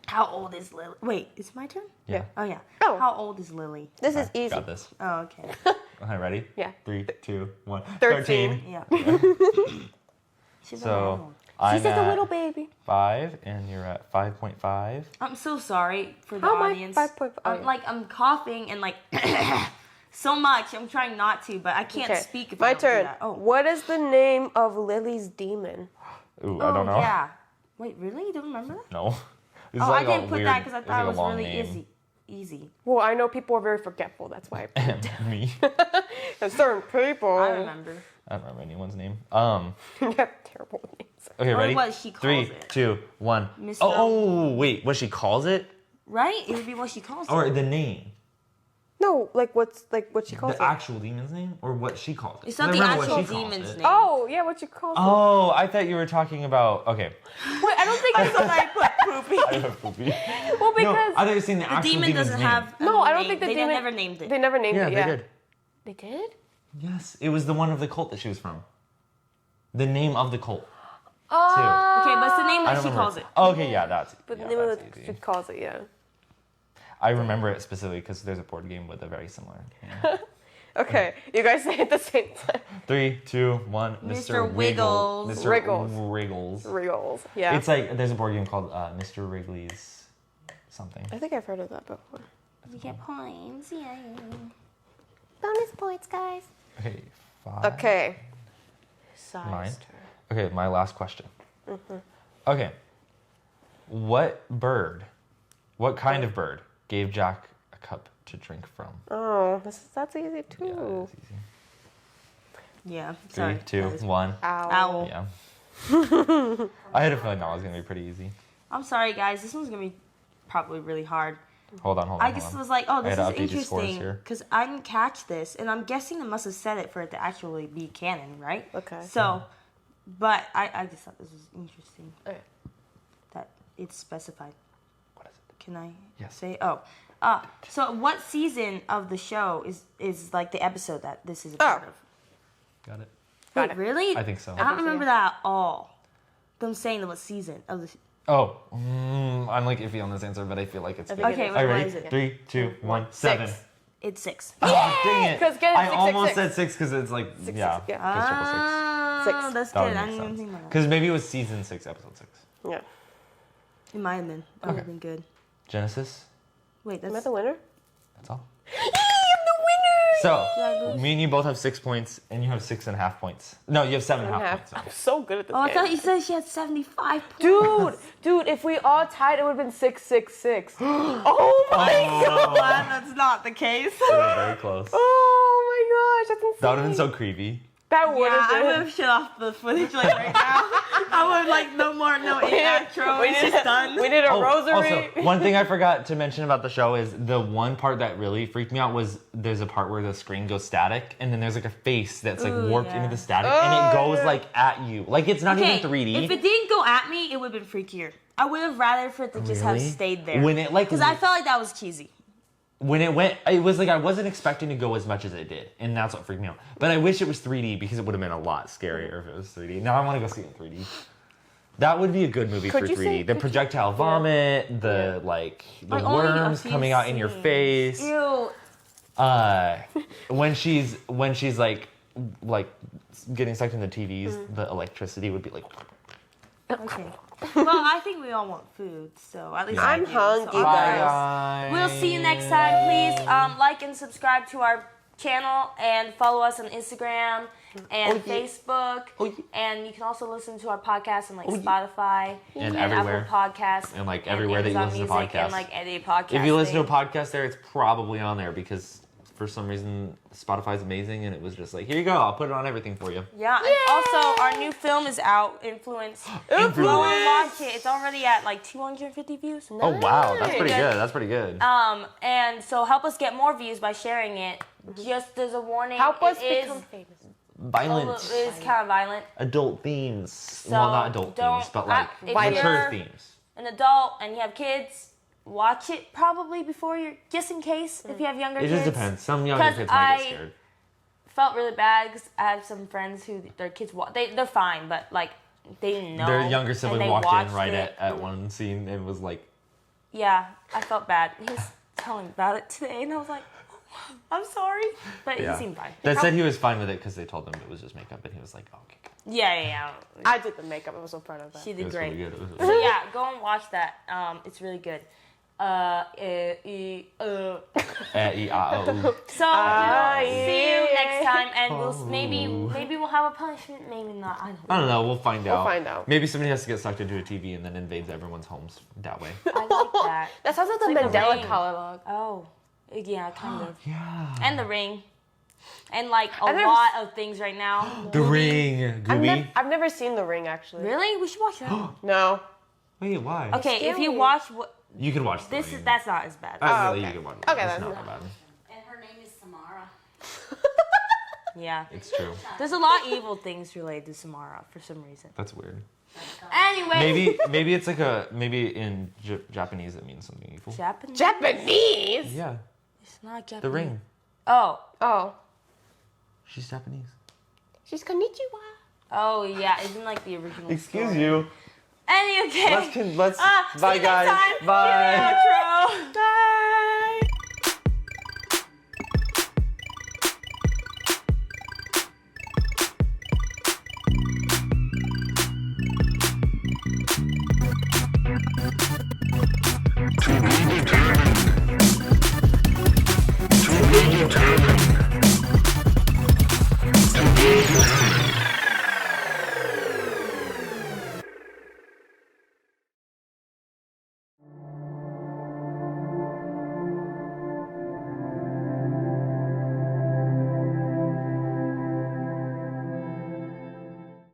How old is Lily? Wait, it's my turn? Yeah. Oh, yeah. Oh. How old is Lily? This is easy. Got this. Oh, okay. Okay, ready? Yeah. 3, 2, 1. 13. Yeah. She's a So little. I'm She's just a at little baby. 5, and you're at 5.5. I'm so sorry for the How am I audience. 5.5? I'm coughing and like so much. I'm trying not to, but I can't Okay. speak if My I don't do turn. that. Oh. What is the name of Lily's demon? Ooh, I don't know. Yeah. Wait, really? You don't remember that? No. This Oh, is like I didn't a put weird, that because I it's thought like it a was long really name. easy. Well, I know people are very forgetful. That's why I put it down. Me. And certain people. I remember. I don't remember anyone's name. You have terrible names. Okay, Or ready? what she calls 3, it. 2, 1. Mr. Oh, wait. What she calls it? Right? It would be what she calls Or it. the name? No, like what she calls The it. actual demon's name? Or what she calls it? It's not I the remember what actual she calls demon's it. name. Oh, yeah, what she calls it. Oh, I thought you were talking about. Okay. Wait, I don't think I it's thought I put poopy. I have poopy. well No, because I thought you were saying the The actual demon demon's doesn't name. have. a no, I don't name. think the they demon never named it. They never named Yeah, it. they Yeah, did. They did. Yes, it was the one of the cult that she was from. The name of the cult. Okay, but it's the name I that don't she remember. calls it. Oh, okay, yeah, that's. But yeah, the name of that's the easy. she calls it. Yeah. I remember it specifically because there's a board game with a very similar. name. Okay, you guys say it at the same time. 3, 2, 1. Mr. Wiggles. Mr. Wriggles. Wriggles. Wriggles. Yeah. It's like there's a board game called Mr. Wrigley's something. I think I've heard of that before. We get points. Yay. Bonus points, guys. Okay, 5. Okay. Mine. Size Okay, my last question. Okay. What kind of bird gave Jack a cup to drink from? Oh, that's easy Yeah, too. that's easy. Yeah. 3, Sorry. 2, guys. 1. Owl. Yeah. I had a feeling that was gonna be pretty easy. I'm sorry, guys. This one's gonna be probably really hard. Hold on. I just was like, oh, I this had is to update the scores interesting here. because I didn't catch this, and I'm guessing they must have said it for it to actually be canon, right? Okay. So, but I just thought this was interesting Okay. that it's specified. What is it? Can I Yes. say? Oh, so what season of the show is like the episode that this is a part of? Got it. Got Wait, it. really? I think so. I don't remember that at all. Them saying what season of the. Oh, I'm like iffy on this answer, but I feel like it's. I good. think Okay, it Are you what ready? is it? 3, 2, 1, 7. It's 6. Oh, dang it! 'Cause get it, I 6, almost 6, 6. said 6 because it's like Six, yeah, six, yeah. it's triple six. Oh, Six. that's That good. would I make didn't even sense. think about that. Because maybe it was season 6, episode 6. Yeah. It might have been. That would have been good. Genesis. Wait, Am I that's. the winner? That's all. Yay, I'm the winner! So, Did I lose? me and you both have 6 points, and you have 6.5 points. No, you have 7.5 points. I'm so good at this Oh, I game. thought you said she had 75 points. Dude, if we all tied, it would have been 6-6-6. Oh my god! Glad that's not the case. Yeah, very close. Oh my gosh, that's insane. That would have been so creepy. That would Yeah, have I would been. have shut off the footage like right now. I would like no more, no outro. It's just done. We did a Oh, rosary. also, one thing I forgot to mention about the show is the one part that really freaked me out was there's a part where the screen goes static, and then there's like a face that's like Ooh, warped yeah. into the static, and it goes yeah. like at you. Like it's not Okay, even 3D. if it didn't go at me, it would have been freakier. I would have rather for it to just have Really? stayed there. When it like Because I felt like that was cheesy. when it went, it was like I wasn't expecting to go as much as it did, and that's what freaked me out. But I wish it was 3D because it would have been a lot scarier if it was 3D. Now I want to go see it in 3D. That would be a good movie Could for you 3D. say- The projectile vomit, the like the Like, only a worms few coming out in your scenes. face. Ew. When she's like getting sucked in the TVs, the electricity would be like. Okay. Well, I think we all want food, so at least I I'm do, hungry, so guys. Bye. We'll see you next time. Please like and subscribe to our channel and follow us on Instagram and Facebook. And you can also listen to our podcast on like Spotify And Apple everywhere. Podcasts And, like, everywhere that you Amazon listen to Music podcasts. and like any podcast. If you listen to a thing. podcast there, it's probably on there because for some reason Spotify's amazing, and it was just like, here you go, I'll put it on everything for you. Yeah, and also our new film is out, Influence. Go and watch it. It's already at like 250 views. Oh wow, that's pretty Nice. good. That's pretty good. And so help us get more views by sharing it. Just as a warning, Help us it become is famous. Violent, it is kind of violent. adult themes. So well, not adult don't- themes, but like if mature you're themes. an adult and you have kids, watch it probably before you're, just in case if you have younger It kids. just depends. Some younger 'Cause kids might get I- scared. Felt really bad because I have some friends who their kids they're fine, but like they didn't know. Their younger and sibling they walked in watched right it. at one scene and was like, Yeah, I felt bad. He was telling me about it today, and I was like, I'm sorry, but yeah. he seemed fine. They said he was fine with it because they told him it was just makeup, and he was like, oh, okay. Yeah. I did the makeup. I was so proud of that. She It did was great. really good. It was So really yeah, go and watch that. It's really good. E-I-O-U. So we'll see you next time, and we'll maybe we'll have a punishment, maybe not. I don't know. I don't know. We'll find out. find out. Maybe somebody has to get sucked into a TV and then invades everyone's homes that way. I like that. That sounds like the like The Mandela Ring. catalog. Oh, yeah, kind of. Yeah. And The Ring, and like a I've never lot of things right now. The Ring. Gooby. I've never seen The Ring actually. Really, we should watch that. No. Wait, why? Okay, if you Scary. watch what You can watch The this Ring. is, that's not as bad. Really, okay. you can watch it. Okay, It's that's not not- that bad. And her name is Samara. Yeah, It's true. there's a lot of evil things related to Samara for some reason. That's weird. Anyway, Maybe it's like maybe in Japanese it means something evil. Japanese. Japanese. Yeah. It's not Japanese. The Ring. Oh, Oh. She's Japanese. She's konnichiwa. oh yeah, isn't like the original. Excuse story. you. Okay. Let's See bye you next guys. time. Bye. Outro. Bye. To be determined.